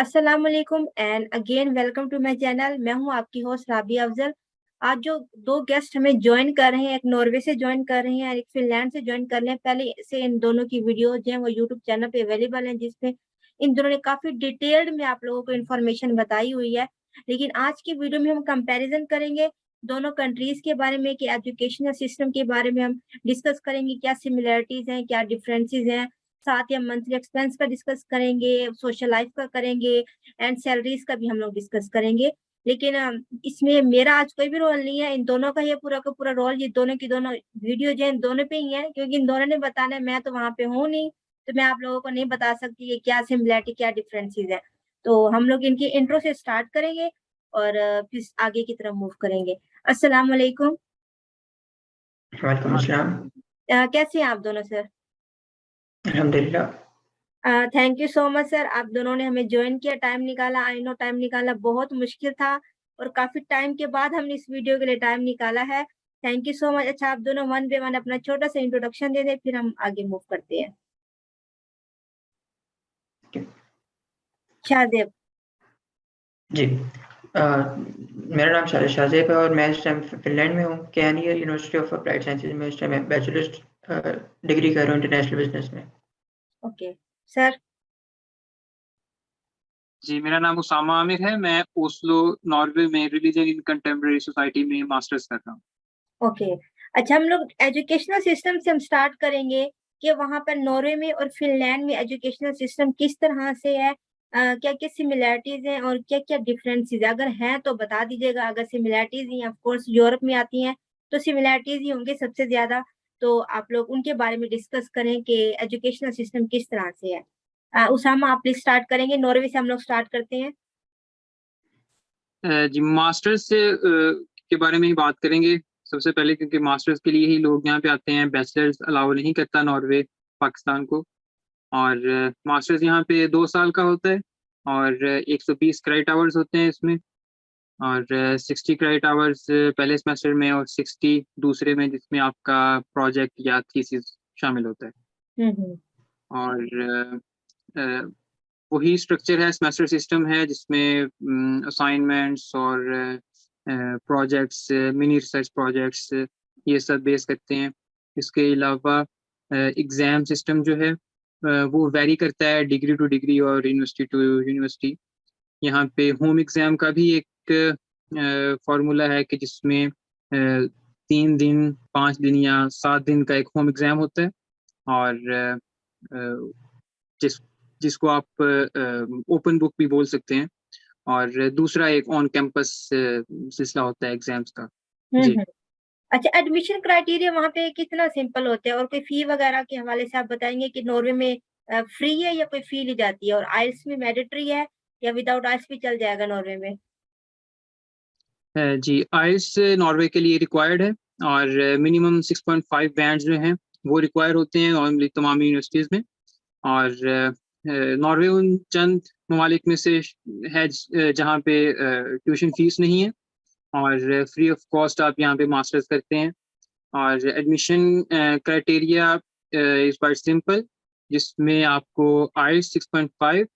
अस्सलाम वालेकुम and again welcome to my channel. मैं हूं आपकी होस्ट राबिया अफजल। आज जो दो गेस्ट हमें ज्वाइन कर रहे हैं, एक नॉर्वे से ज्वाइन कर रहे हैं और एक फिनलैंड से ज्वाइन कर रहे हैं। पहले से इन दोनों की वीडियो जो है वो यूट्यूब चैनल पे अवेलेबल है, जिसमें इन दोनों ने काफी डिटेल्ड में आप लोगों को इन्फॉर्मेशन बताई हुई है। लेकिन आज की वीडियो में हम कंपैरिजन करेंगे दोनों कंट्रीज के बारे में, कि एजुकेशनल सिस्टम के बारे में हम डिस्कस करेंगे, क्या सिमिलरिटीज हैं, क्या डिफरेंसेस हैं। साथ ही हम मंथली एक्सपेंस का डिस्कस करेंगे, सोशल लाइफ का करेंगे एंड सैलरीज का भी हम लोग डिस्कस करेंगे। लेकिन इसमें मेरा आज कोई भी रोल नहीं है, इन दोनों का ये पूरा का पूरा रोल, ये दोनों की दोनों वीडियो जो है इन दोनों पे ही है, क्योंकि इन दोनों ने बताना है, मैं तो वहां पे हूँ नहीं, तो मैं आप लोगों को नहीं बता सकती कि क्या सिमिलरिटी क्या डिफरेंसेस है। तो हम लोग इनकी इंट्रो से स्टार्ट करेंगे और फिर आगे की तरफ मूव करेंगे। अस्सलाम वालेकुम। वालेकुम अस्सलाम। कैसे हैं आप दोनों सर? अल्हम्दुलिल्लाह। Thank you so much sir, आप दोनों ने हमें ज्वाइन किया, टाइम निकाला। आई नो टाइम निकालना बहुत मुश्किल था और काफी टाइम के बाद हमने इस वीडियो के लिए टाइम निकाला है। Thank you so much. अच्छा, आप दोनों वन बाय वन अपना छोटा सा इंट्रोडक्शन दे दें, फिर हम आगे मूव करते हैं। शाहजेब। जी, मेरा नाम शाहजेब है और मैं इस टाइम फिनलैंड में हूँ। कैनियर यूनिवर्सिटी ऑफ अप्लाइड साइंसेज में इस टाइम मैं बैचलर्स डिग्री कर रहा हूँ इंटरनेशनल बिजनेस में। Okay sir. जी, मेरा नाम उसामा आमिर है। मैं ओस्लो, नॉर्वे में रिलीजन इन कंटेम्परेरी सोसाइटी में मास्टर्स कर रहा हूँ। ओके। अच्छा, हम लोग एजुकेशनल सिस्टम से हम स्टार्ट करेंगे कि वहां पर नॉर्वे में और फिनलैंड में एजुकेशनल सिस्टम किस तरह से है, क्या क्या सिमिलरिटीज हैं और क्या क्या डिफरेंसेस है। अगर हैं तो बता दीजिएगा। अगर similarities he of course Europe में आती हैं तो सिमिलरिटीज ही होंगे सबसे ज्यादा। तो आप लोग उनके बारे में डिस्कस करें कि एजुकेशनल सिस्टम किस तरह से है। उसामा, आप प्लीज स्टार्ट करेंगे। नॉर्वे से हम लोग स्टार्ट करते हैं। जी, मास्टर्स के बारे में ही बात करेंगे सबसे पहले, क्योंकि मास्टर्स के लिए ही लोग यहाँ पे आते हैं। बैचलर्स अलाउ नहीं करता नॉर्वे पाकिस्तान को। और मास्टर्स यहाँ पे 2 साल का होता है और 120 क्रेडिट आवर्स होते हैं इसमें। और 60 क्रेडिट आवर्स पहले सेमेस्टर में और 60 दूसरे में, जिसमें आपका प्रोजेक्ट या थीसिस शामिल होता है। हम्म। और अ, वही स्ट्रक्चर है, सेमेस्टर सिस्टम है, जिसमें असाइनमेंट्स और प्रोजेक्ट्स, मिनी रिसर्च प्रोजेक्ट्स, ये सब बेस करते हैं। इसके अलावा एग्ज़ाम सिस्टम जो है वो वैरी करता है डिग्री टू डिग्री और यूनिवर्सिटी टू यूनिवर्सिटी। यहाँ पे होम एग्ज़ाम का भी एक फार्मूला है कि जिसमें 3 दिन, 5 दिन या 7 दिन का एक होम एग्ज़ाम होता है। और अ, जिस जिसको आप ओपन बुक भी बोल सकते हैं। और दूसरा एक ऑन कैंपस सिलसिला होता है एग्जाम्स का। जी। हम्म। अच्छा, एडमिशन क्राइटेरिया वहाँ पे कितना सिंपल होता है और कोई फी वगैरह के हवाले से आप बताएंगे कि नॉर्वे में फ्री है या कोई फी ली जाती है, और आइल्स में मैंडेटरी है या विदाउट आइल्स भी चल जाएगा नॉर्वे में? जी, आइल्स नॉर्वे के लिए रिक्वायर्ड है और मिनिमम 6.5 बैंड जो हैं वो रिक्वायर होते हैं नॉर्मली तमाम यूनिवर्सिटीज़ में। और नॉर्वे उन चंद ममालिक में से है जहाँ पे ट्यूशन फीस नहीं है और फ्री ऑफ कॉस्ट आप यहाँ पे मास्टर्स करते हैं। और admission criteria is quite simple, जिसमें आपको आइल्स 6.5,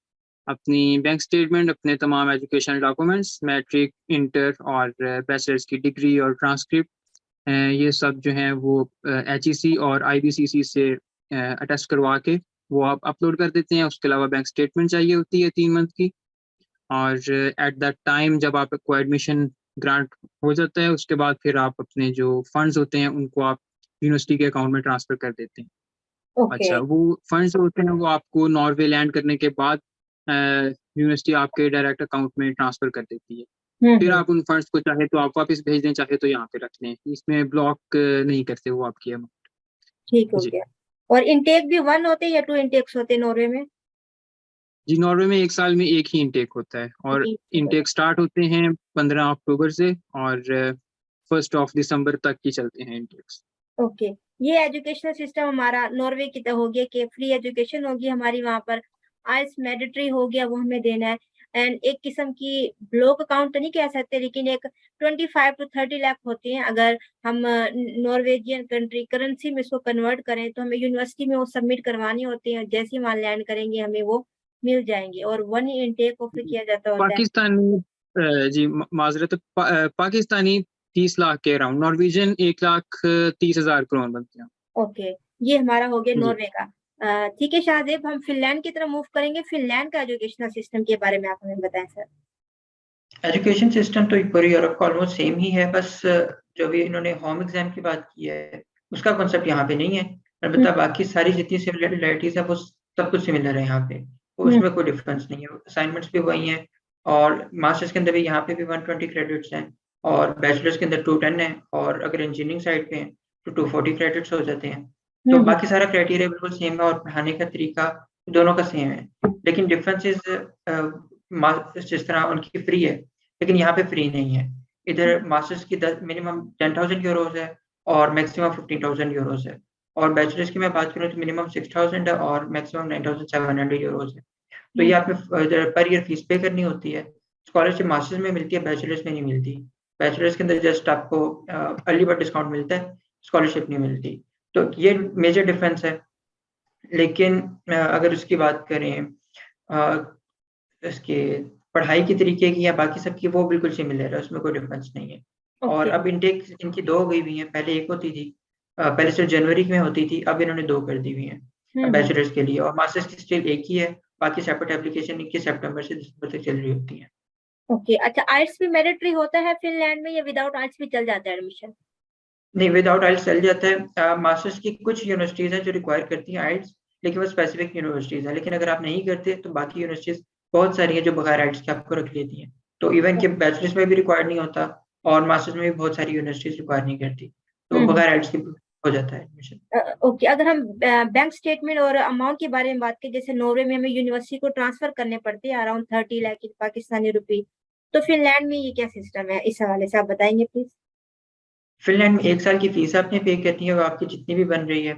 अपनी बैंक स्टेटमेंट, अपने तमाम एजुकेशनल डॉक्यूमेंट्स, मैट्रिक, इंटर और बैचलर्स की डिग्री और ट्रांसक्रिप्ट, ये सब जो हैं वो HEC और IBCC से अटेस्ट करवा के वो आप अपलोड कर देते हैं। उसके अलावा बैंक स्टेटमेंट चाहिए होती है 3 मंथ की। और एट दैट टाइम जब आपको एडमिशन ग्रांट हो जाता है, उसके बाद फिर आप अपने जो फंड्स होते हैं उनको आप यूनिवर्सिटी के अकाउंट में ट्रांसफ़र कर देते हैं। ओके। अच्छा, वो फंड्स होते हैं वो आपको नॉर्वे लैंड करने के बाद यूनिवर्सिटी आपके डायरेक्ट अकाउंट में ट्रांसफ़र कर देती है। फिर हम्म। आप उन फंड्स को चाहे तो आप वापस भेज दें, चाहे तो यहाँ पे रख लें। इसमें ब्लॉक नहीं करते वो आपकी अमाउंट। ठीक हो जी। गया। और इनटेक भी वन होते हैं या टू इनटेक्स होते हैं नॉर्वे में? जी, नॉर्वे में 1 साल में 1 ही इनटेक होता है और इनटेक स्टार्ट होते हैं 15 अक्टूबर से और 1 दिसंबर तक की चलते हैं इनटेक्स। ओके। ये एजुकेशनल सिस्टम हमारा नॉर्वे की तरह हो गया कि फ्री एजुकेशन होगी हमारी वहां पर। आइल्स मैंडेटरी हो गया, वो हमें देना है। एंड एक किस्म की ब्लॉक अकाउंट तो नहीं कह सकते, लेकिन एक 25 to 30 लाख होती हैं। अगर हम नॉर्वेजियन कंट्री करेंसी में इसको कन्वर्ट करें तो हमें यूनिवर्सिटी में वो सबमिट करवानी होती है। जैसे ही वहां लैंड करेंगे हमें वो मिल जाएंगे और 1 इनटेक ऑफर किया जाता होता है। पाकिस्तानी जी माजरत पाकिस्तानी 30 लाख के अराउंड, नॉर्वेजियन 1,30,000 करोड़ बनते हैं। ओके, ये हमारा हो गया जी। नॉर्वे का। ठीक है शाहजेब, हम फिनलैंड की तरफ मूव करेंगे। फिनलैंड का एजुकेशनल सिस्टम के बारे में आप हमें बताएं सर। एजुकेशन सिस्टम तो पूरी यूरोप का ऑलमोस्ट सेम ही है, बस जो भी इन्होंने होम एग्जाम की बात की है उसका कॉन्सेप्ट यहाँ पे नहीं है। अलबत्ता बाकी सारी जितनी सिमिलरिटीज है वो सब कुछ सिमिलर है यहाँ पे, तो उसमें कोई डिफरेंस नहीं है। असाइनमेंट्स भी वही हैं और मास्टर्स के अंदर भी यहाँ पे भी 120 क्रेडिट्स हैं और बैचलर्स के अंदर 210 है और अगर इंजीनियरिंग साइड पे हैं तो 240 क्रेडिट्स हो जाते हैं। तो बाकी सारा क्राइटेरिया बिल्कुल सेम है और पढ़ाने का तरीका दोनों का सेम है, लेकिन डिफरेंसेस जिस तरह उनकी फ्री है लेकिन यहाँ पे फ्री नहीं है। इधर मास्टर्स की मिनिमम 10,000 यूरोज है और मैक्सिमम 15,000 यूरोज है, और बैचलर्स की मैं बात करूँ तो मिनिमम 6,000 है और मैक्सिमम 9,700 यूरोज है। तो ये आपने पर ईयर फीस पे करनी होती है। स्कॉलरशिप मास्टर्स में मिलती है, बैचलर्स में नहीं मिलती। बैचलर्स के अंदर जस्ट आपको अर्ली बर्ड डिस्काउंट मिलता है, स्कॉलरशिप नहीं मिलती। तो ये मेजर डिफरेंस है। लेकिन अगर उसकी बात करें इसके पढ़ाई के तरीके की या बाकी सब की, वो बिल्कुल सिमिलर है, उसमें कोई डिफरेंस नहीं है। और अब इनटेक इनकी 2 हो गई हुई है, पहले 1 होती थी, पहले सिर्फ जनवरी में होती थी, अब इन्होंने 2 कर दी हुई है बैचलर्स के लिए, और मास्टर्स की स्टिल एक ही है। बाकी सेपरेट एप्लीकेशन 21 सितंबर से दिसंबर तक चल रही होती है। ओके, अच्छा आइल्स भी मैंडेटरी होता है फिनलैंड में या विदाउट आइल्स भी चल जाता है एडमिशन? नहीं, विदाउट आइल्स चल जाता है। मास्टर्स की कुछ यूनिवर्सिटीज हैं जो रिक्वायर करती हैं आइल्स, लेकिन वो स्पेसिफिक यूनिवर्सिटीज हैं। लेकिन अगर आप नहीं करते तो बाकी यूनिवर्सिटीज बहुत सारी हैं जो बगैर आइल्स के आपको रख लेती हैं। तो इवन के बैचलर्स में भी रिक्वायर्ड नहीं होता और मास्टर्स में भी बहुत सारी यूनिवर्सिटीज रिक्वायर नहीं करती, तो बगैर आइल्स के हो जाता है एडमिशन। ओके, अगर हम बैंक स्टेटमेंट और अमाउंट के बारे में बात करें, जैसे नॉर्वे में हमें यूनिवर्सिटी को ट्रांसफर करने पड़ते हैं अराउंड 30 लाख पाकिस्तानी रुपए, तो फिनलैंड में ये क्या सिस्टम है, इस हवाले से आप बताएंगे प्लीज। फिनलैंड में 1 साल की फीस आपने पे करनी है, वो आपकी जितनी भी बन रही है।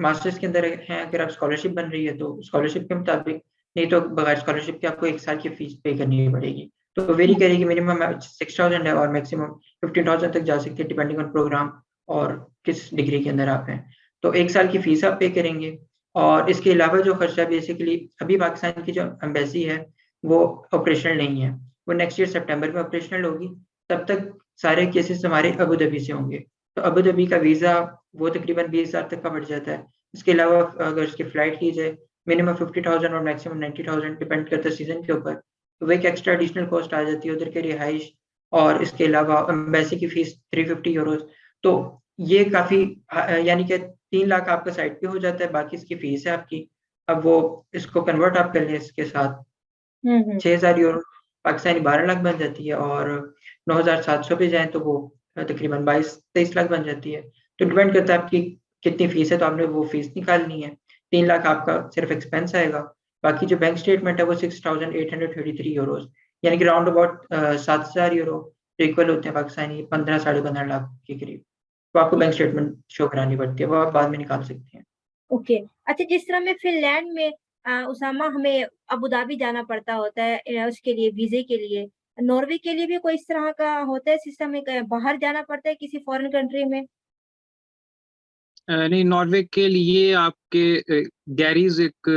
मास्टर्स के अंदर है, अगर आप स्कॉलरशिप बन रही है तो स्कॉलरशिप के मुताबिक, नहीं तो बगैर स्कॉलरशिप के आपको 1 साल की फीस पे करनी पड़ेगी। तो वेरी करेगी, मिनिमम 6,000 है और मैक्सिमम 15,000 तक जा सकती है डिपेंडिंग ऑन प्रोग्राम और किस डिग्री के अंदर आप हैं। तो 1 साल की फीस आप पे करेंगे और इसके अलावा जो खर्चा बेसिकली अभी पाकिस्तान की जो एम्बेसी है वो ऑपरेशनल नहीं है, वो नेक्स्ट ईयर सितंबर में ऑपरेशनल होगी। तब तक सारे केसेस हमारे अबू धाबी से होंगे, तो अबू धाबी का वीज़ा वो तकरीबन 20,000 तक का बढ़ जाता है। इसके अलावा अगर उसकी फ़्लाइट की जाए मिनिमम 50,000 और मैक्सिमम 90,000 डिपेंड करता है सीज़न के ऊपर, तो वो एक एक्स्ट्रा एडिशनल कॉस्ट आ जाती है उधर के रिहाइश और इसके अलावा एम्बेसी की फ़ीस 350 यूरोज़। तो ये काफ़ी यानी कि 3 लाख आपका साइड पे हो जाता है, बाकी इसकी फ़ीस है आपकी। अब वो इसको कन्वर्ट आप कर लें इसके साथ 6,000 यूरो पाकिस्तानी 12 लाख बन जाती है और 9,700 पे जाएँ तो वो तकरीबन 22-23 लाख बन जाती है। तो डिपेंड करता है आपकी कितनी फ़ीस है, तो आपने वो फ़ीस निकालनी है। 3 लाख आपका सिर्फ एक्सपेंस आएगा। बाकी जो बैंक स्टेटमेंट है वो 6,833 यूरोज़, यानी कि राउंड अबाउट 7,000 यूरो इक्वल होते हैं पाकिस्तानी 15 साढ़े 15 लाख के करीब। तो आपको बैंक स्टेटमेंट शो करानी पड़ती है, वो आप बाद में निकाल सकते हैं। ओके, अच्छा जिस तरह में फिनलैंड में उसामा हमें अबू धाबी जाना पड़ता होता है उसके लिए वीजे के लिए, नॉर्वे के लिए भी कोई इस तरह का होता है सिस्टम, बाहर जाना पड़ता है किसी फॉरेन कंट्री में? नहीं, नॉर्वे के लिए आपके गैरीज एक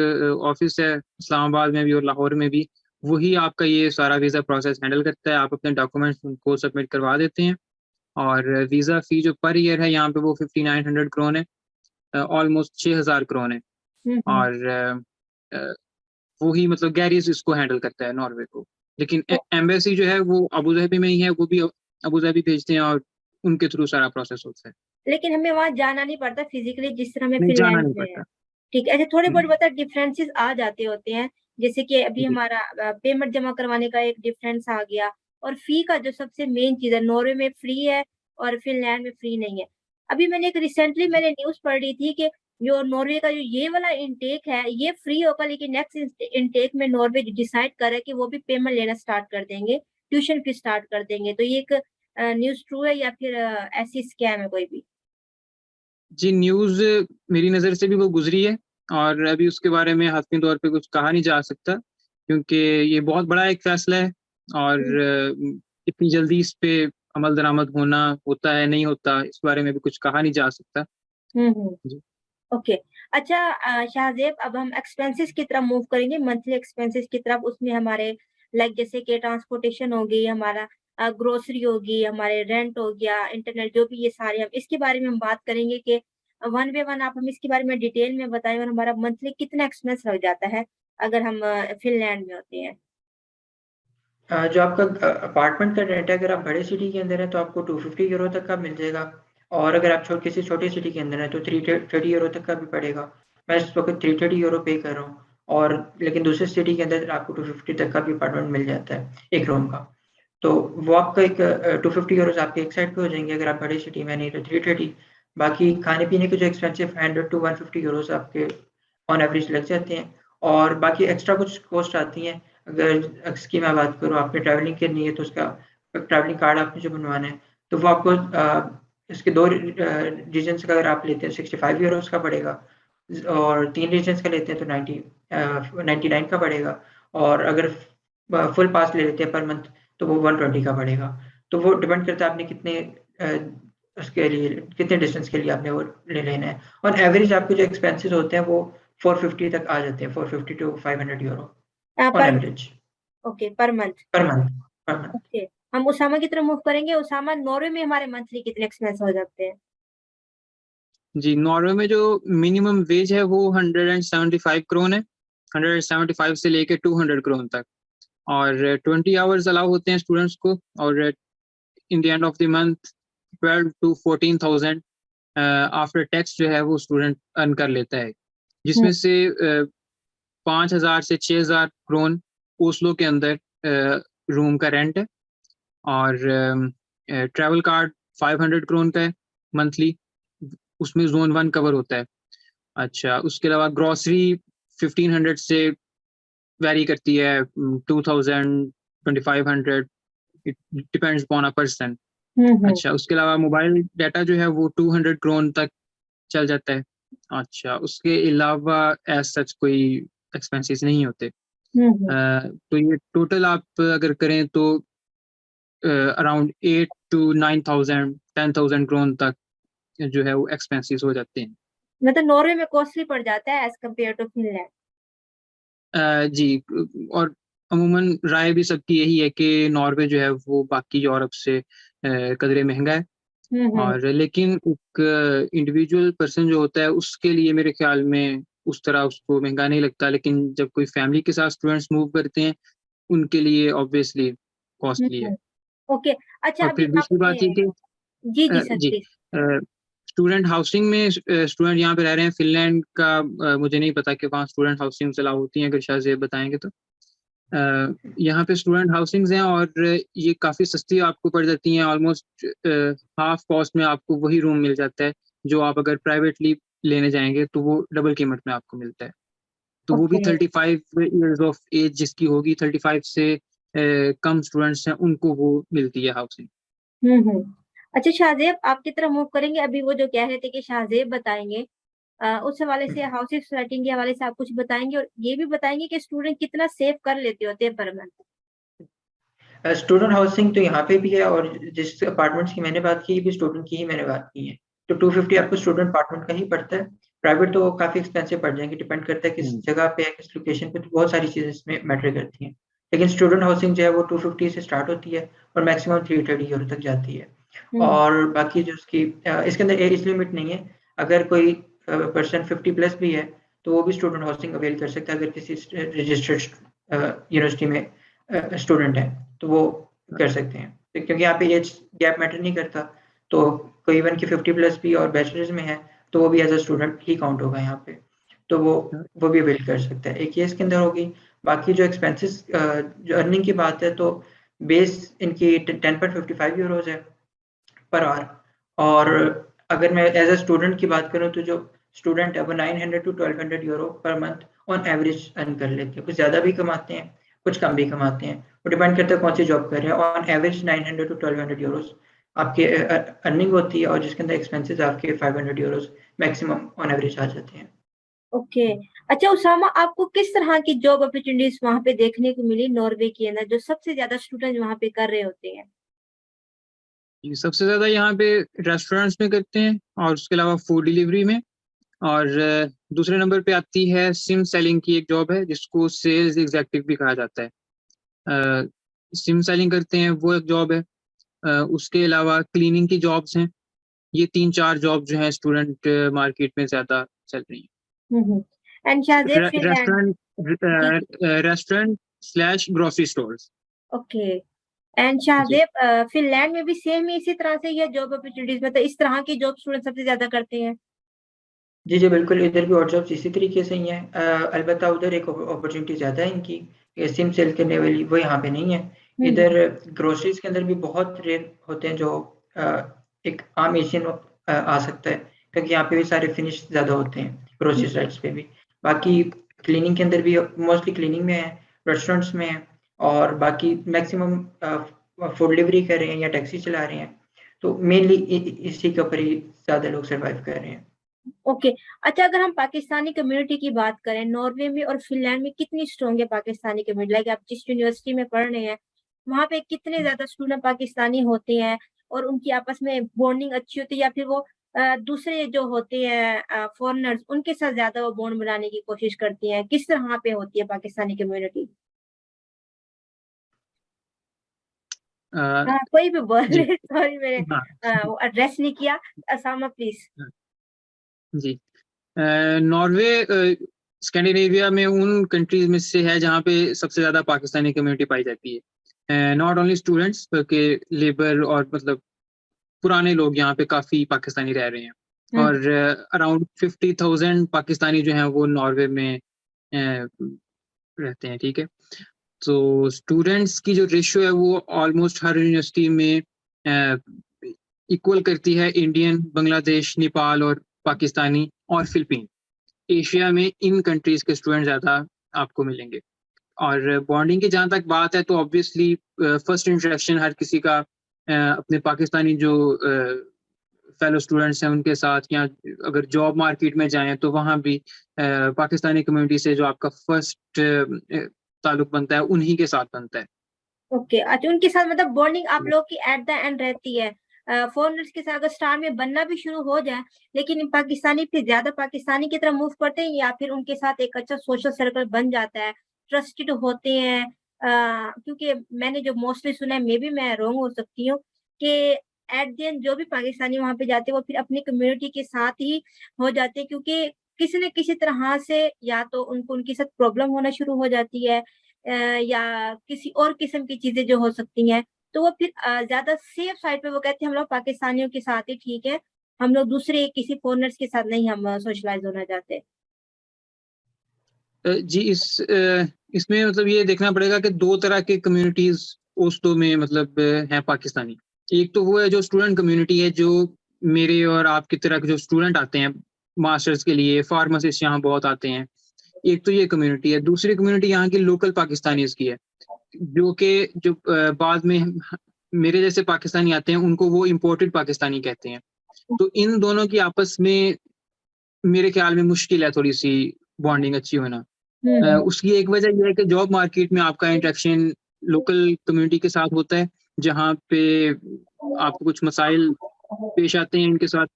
ऑफिस है इस्लामाबाद में भी और लाहौर में भी, वही आपका ये सारा वीज़ा प्रोसेस हैंडल करता है। आप अपने डॉक्यूमेंट्स उनको सबमिट करवा देते हैं और वीज़ा फ़ी जो पर ईयर है यहाँ पे वो 5,900 करोन है, ऑलमोस्ट 6,000 करोन है। और वही मतलब गैरीज इसको हैंडल करता है नॉर्वे को, लेकिन एम्बेसी जो है वो अबू धाबी में ही है, वो भी अबू धाबी भेजते हैं और उनके थ्रू सारा प्रोसेस होता है। लेकिन हमें वहां जाना नहीं पड़ता फिजिकली जिस तरह में नहीं, जाना फिनलैंड नहीं में है? पड़ता। ठीक है, ऐसे थोड़े बहुत बता डिफरेंसेस आ जाते होते हैं, जैसे कि अभी हमारा पेमेंट जमा करवाने का एक डिफरेंस आ गया, और फी का जो सबसे मेन चीज है, नॉर्वे में फ्री है और फिनलैंड में फ्री नहीं है। अभी मैंने एक रिसेंटली मैंने न्यूज पढ़ रही थी कि जो नॉर्वे का जो ये वाला इनटेक है ये फ्री होगा, लेकिन नेक्स्ट इनटेक में नॉर्वे डिसाइड करे कि वो भी पेमेंट लेना स्टार्ट कर देंगे, ट्यूशन फी स्टार्ट कर देंगे। तो ये एक न्यूज ट्रू है या फिर ऐसी स्कैम है कोई भी? जी, न्यूज़ मेरी नज़र से भी वो गुजरी है और अभी उसके बारे में हतमी तौर पे कुछ कहा नहीं जा सकता, क्योंकि ये बहुत बड़ा एक फैसला है और इतनी जल्दी इस पे अमल दरामद होना होता है नहीं होता, इस बारे में भी कुछ कहा नहीं जा सकता। जी। ओके, अच्छा शाहजेब, अब हम एक्सपेंसेस की तरफ मूव करेंगे, मंथली एक्सपेंसेस की तरफ। उसमें हमारे लाइक जैसे कि ट्रांसपोर्टेशन होगी, हमारा ग्रोसरी होगी, हमारे रेंट हो गया, इंटरनेट, जो भी ये सारे, हम इसके बारे में हम बात करेंगे कि वन बाय वन आप हम इसके बारे में डिटेल में बताएं, और हमारा मंथली कितना एक्सपेंस लग जाता है अगर हम फिनलैंड में होते हैं। जो आपका अपार्टमेंट का रेंट है, अगर आप बड़े सिटी के अंदर है तो आपको 250 यूरो तक का मिल जाएगा, और अगर आप किसी छोटे सिटी के अंदर है तो 330 यूरो तक का भी पड़ेगा। मैं इस वक्त 330 यूरो पे कर रहा हूँ, और लेकिन दूसरे सिटी के अंदर आपको 250 तक का भी अपार्टमेंट मिल जाता है एक रूम का। तो वो आपका एक 250 यूरोज आपके एक साइड पे हो जाएंगे अगर आप बड़ी सिटी में, नहीं तो 330। बाकी खाने पीने के जो एक्सपेंसिव 100 to 150 यूरोज आपके ऑन एवरेज लग जाते हैं, और बाकी एक्स्ट्रा कुछ कॉस्ट आती हैं। अगर इसकी मैं बात करूँ, आपने ट्रैवलिंग करनी है तो उसका ट्रैवलिंग कार्ड आपने जो बनवाना है, तो वो आपको इसके 2 रीजन्स का अगर आप लेते हैं 65 यूरोज का पड़ेगा, और 3 रीजन्स का लेते हैं तो 99 का पड़ेगा, और अगर फुल पास ले लेते हैं पर मंथ तो वो 120 का पड़ेगा। तो वो डिपेंड करता है आपने कितने उसके लिए कितने डिस्टेंस के लिए आपने वो ले लेना है। ऑन एवरेज आपके जो एक्सपेंसेस होते हैं वो 450 तक आ जाते हैं, 450 to 500 यूरो ऑन पर average okay, per month. Per month. Okay, हम उसामा की तरफ मूव करेंगे। उसामा, नॉर्वे में हमारे मंथली कितने एक्सपेंस हो जाते हैं? जी, नॉर्वे में जो मिनिमम वेज है वो 175 क्रोन है, 175 से लेके 200 क्रोन तक, और 20 आवर्स अलाउ होते हैं स्टूडेंट्स को, और in the end of the month 12 to 14,000 after tax जो है वो स्टूडेंट अर्न कर लेता है, जिसमें से 5,000 से 6,000 क्रोन ओस्लो के अंदर रूम का रेंट है, और ट्रैवल कार्ड 500 क्रोन का है मंथली, उसमें जोन 1 कवर होता है। अच्छा, उसके अलावा ग्रॉसरी 1500 से वैरी करती है 2000, 2500, it depends upon a person. अच्छा, उसके अलावा मोबाइल डाटा जो है वो 200 क्रोन तक चल जाता है। अच्छा, उसके अलावा एज सच कोई एक्सपेंसेस नहीं होते। तो ये टोटल आप अगर करें तो अराउंड 8 to 9,000, 10,000 क्रोन तक जो है वो एक्सपेंसेस हो जाते हैं। मतलब नॉर्वे में कॉस्टली पड़ जाता है एज कम्पेयर टू फिनलैंड। जी, और अमूमन राय भी सबकी यही है कि नॉर्वे जो है वो बाकी यूरोप से कदरे महंगा है, और लेकिन एक इंडिविजुअल पर्सन जो होता है उसके लिए मेरे ख्याल में उस तरह उसको महंगा नहीं लगता, लेकिन जब कोई फैमिली के साथ स्टूडेंट्स मूव करते हैं उनके लिए ऑब्वियसली कॉस्टली है। ओके, अच्छा, और अभी फिर दूसरी बात ये आपने, कि जी जी सर जी, प्लीज। स्टूडेंट हाउसिंग में स्टूडेंट यहाँ पे रह रहे हैं फिनलैंड का, मुझे नहीं पता कि वहाँ स्टूडेंट हाउसिंग अलाउ होती हैं, अगर शायद बताएंगे तो। यहाँ पे स्टूडेंट हाउसिंग्स हैं और ये काफ़ी सस्ती आपको पड़ जाती हैं, ऑलमोस्ट हाफ कॉस्ट में आपको वही रूम मिल जाता है जो आप अगर प्राइवेटली लेने जाएंगे तो वो डबल कीमत में आपको मिलता है। तो वो भी ओके 35 ईयर्स ऑफ एज जिसकी होगी, 35 से कम स्टूडेंट्स हैं उनको वो मिलती है हाउसिंग। अच्छा शाहजेब, आपकी तरफ मूव करेंगे। अभी वो जो कह रहे थे कि शाहजेब बताएंगे, उस हवाले से हाउसिंग सेटिंग के हवाले से आप कुछ बताएंगे, और ये भी बताएंगे कि स्टूडेंट कितना सेव कर लेते होते हैं पर मंथ। स्टूडेंट हाउसिंग तो यहाँ पे भी है, और जिस अपार्टमेंट्स की मैंने बात की भी स्टूडेंट की ही मैंने बात की है। तो 250 आपको स्टूडेंट अपार्टमेंट का ही पड़ता है। प्राइवेट तो काफ़ी एक्सपेंसिव पड़ जाएंगे, डिपेंड करता है किस जगह पे है, किस लोकेशन पे, तो बहुत सारी चीज़ें इसमें मैटर करती हैं। लेकिन स्टूडेंट हाउसिंग जो है वो 250 से स्टार्ट होती है और मैक्सिमम 330 यूरो तक जाती है। और बाकी जो उसकी इसके अंदर एज लिमिट नहीं है। अगर कोई पर्सन 50+ भी है तो वो भी स्टूडेंट हाउसिंग अवेल कर सकता है, अगर किसी रजिस्टर्ड यूनिवर्सिटी में स्टूडेंट है तो वो कर सकते हैं, क्योंकि यहाँ पे एज गैप मैटर नहीं करता। तो कोई इवन की 50+ भी और बैचलर्स में है तो वो भी एज अ स्टूडेंट ही काउंट होगा यहाँ पे, तो वो भी अवेल कर सकता है। एक ये इसके अंदर होगी। बाकी जो एक्सपेंसेस जो अर्निंग की बात है, तो बेस इनकी 10.55 यूरोज है पर आवर, और अगर मैं एज अ स्टूडेंट की बात करूँ तो जो स्टूडेंट है वो 900 to 1200 euro per month on average earn कर लेते हैं। कुछ ज़्यादा भी कमाते हैं, कुछ कम भी कमाते हैं, वो डिपेंड करता है कौन सी जॉब कर रहे हैं। ऑन एवरेज 900 to 1200 यूरोज आपके अर्निंग होती है, और जिसके अंदर एक्सपेंसेस आपके 500 यूरोज मैक्सिमम ऑन एवरेज आ जाते हैं। ओके, अच्छा उसामा, आपको किस तरह की जॉब अपॉर्चुनिटीज वहां पे देखने को मिली नॉर्वे के अंदर, जो सबसे ज्यादा स्टूडेंट वहां पे कर रहे होते हैं? सबसे ज़्यादा यहाँ पे रेस्टोरेंट्स में करते हैं, और उसके अलावा फूड डिलीवरी में, और दूसरे नंबर पे आती है सिम सेलिंग की एक जॉब है जिसको सेल्स एग्जेक्टिव भी कहा जाता है। सिम सेलिंग करते हैं वो एक जॉब है। उसके अलावा क्लीनिंग की जॉब्स हैं। ये 3-4 जॉब जो है स्टूडेंट मार्केट में ज्यादा चल रही हैं। And Shahzeb Finland restaurant slash grocery stores. Okay. And Shahzeb Finland में भी सेम इसी तरह से ये जॉब अपॉर्चुनिटीज मतलब इस तरह की जॉब स्टूडेंट सबसे ज्यादा करते हैं? जी जी बिल्कुल, इधर भी और जॉब्स इसी तरीके से ही हैं। अलबत्ता उधर एक अपॉर्चुनिटी ज़्यादा है इनकी, सिम सेल करने वाली, वो यहाँ पे नहीं है। इधर ग्रोसरीज के अंदर भी बहुत रेयर होते हैं जो एक आम एशियन आ सकता है, क्योंकि यहाँ पे भी सारे फिनिश ज़्यादा होते हैं ग्रोसरी साइट्स पे भी। बाकी क्लीनिंग के अंदर भी मोस्टली क्लीनिंग में है, रेस्टोरेंट्स में है, और बाकी मैक्सिमम फूड डिलीवरी कर रहे हैं या टैक्सी चला रहे हैं। तो मेनली इसी के ऊपर ही ज़्यादा लोग सर्वाइव कर रहे हैं। ओके। अच्छा, अगर हम पाकिस्तानी कम्युनिटी की बात करें, नॉर्वे में और फिनलैंड में कितनी स्ट्रॉन्ग है पाकिस्तानी कम्युनिटी? लाइक आप जिस यूनिवर्सिटी में पढ़ रहे हैं वहां पे कितने ज्यादा स्टूडेंट पाकिस्तानी होते हैं और उनकी आपस में बॉन्डिंग अच्छी होती है, या फिर वो दूसरे जो होते हैं फॉरेनर्स उनके साथ ज्यादा वो बॉन्ड बनाने की कोशिश करती हैं? किस तरह पे होती है पाकिस्तानी कम्युनिटी? कोई भी बोल जी ले, सॉरी मैंने हाँ एड्रेस नहीं किया। असामा प्लीज। जी। नॉर्वे स्कैंडिनेविया में उन कंट्रीज में से है जहाँ पे सबसे ज्यादा पाकिस्तानी कम्युनिटी पाई जाती है। नॉट ओनली स्टूडेंट्स बल्कि लेबर और मतलब पुराने लोग यहाँ पे काफी पाकिस्तानी रह रहे हैं। और अराउंड 50,000 पाकिस्तानी जो हैं वो नॉर्वे में रहते हैं। ठीक है, तो स्टूडेंट्स की जो रेशियो है वो ऑलमोस्ट हर यूनिवर्सिटी में इक्वल करती है इंडियन, बांग्लादेश, नेपाल और पाकिस्तानी और फिलिपीन। एशिया में इन कंट्रीज के स्टूडेंट ज्यादा आपको मिलेंगे। और बॉन्डिंग की जहाँ तक बात है तो ऑब्वियसली फर्स्ट इंटरेक्शन हर किसी का अपने पाकिस्तानी जो फेलो स्टूडेंट्स हैं उनके साथ, या अगर जॉब मार्केट में जाएं तो वहाँ भी पाकिस्तानी कम्युनिटी से जो आपका फर्स्ट ताल्लुक बनता है उन्हीं के साथ बनता है। ओके। अच्छा, उनके साथ मतलब बॉन्डिंग आप लोग की एट द एंड रहती है? फॉरेनर्स के साथ अगर स्टार में बनना भी शुरू हो जाए, लेकिन पाकिस्तानी फिर ज्यादा पाकिस्तानी की तरफ मूव करते हैं, या फिर उनके साथ एक अच्छा सोशल सर्कल बन जाता है, ट्रस्टेड होते हैं? क्योंकि मैंने जो मोस्टली सुना है, मे बी मैं रॉन्ग हो सकती हूँ, कि एट द एंड जो भी पाकिस्तानी वहां पे जाते हैं वो फिर अपनी कम्युनिटी के साथ ही हो जाते हैं, क्योंकि किसी न किसी तरह से या तो उनको उनके साथ प्रॉब्लम होना शुरू हो जाती है, या किसी और किस्म की चीजें जो हो सकती हैं, तो वो फिर ज्यादा सेफ साइड पे वो कहते हैं हम लोग पाकिस्तानियों के साथ ही ठीक है, हम लोग दूसरे किसी फॉरेनर्स के साथ नहीं हम सोशलाइज होना चाहते। जी इसमें मतलब ये देखना पड़ेगा कि दो तरह के कम्युनिटीज ओस्लो में मतलब हैं पाकिस्तानी। एक तो वो है जो स्टूडेंट कम्युनिटी है, जो मेरे और आपकी तरह के जो स्टूडेंट आते हैं मास्टर्स के लिए, फार्मासिस्ट यहाँ बहुत आते हैं। एक तो ये कम्युनिटी है। दूसरी कम्युनिटी यहाँ की लोकल पाकिस्तानीज की है, जो बाद में मेरे जैसे पाकिस्तानी आते हैं उनको वो इम्पोर्टेड पाकिस्तानी कहते हैं। तो इन दोनों की आपस में मेरे ख्याल में मुश्किल है थोड़ी सी बॉन्डिंग अच्छी होना। उसकी एक वजह यह है कि जॉब मार्केट में आपका इंटरेक्शन लोकल कम्युनिटी के साथ होता है, जहाँ पे आपको कुछ मसाइल पेश आते हैं इनके साथ।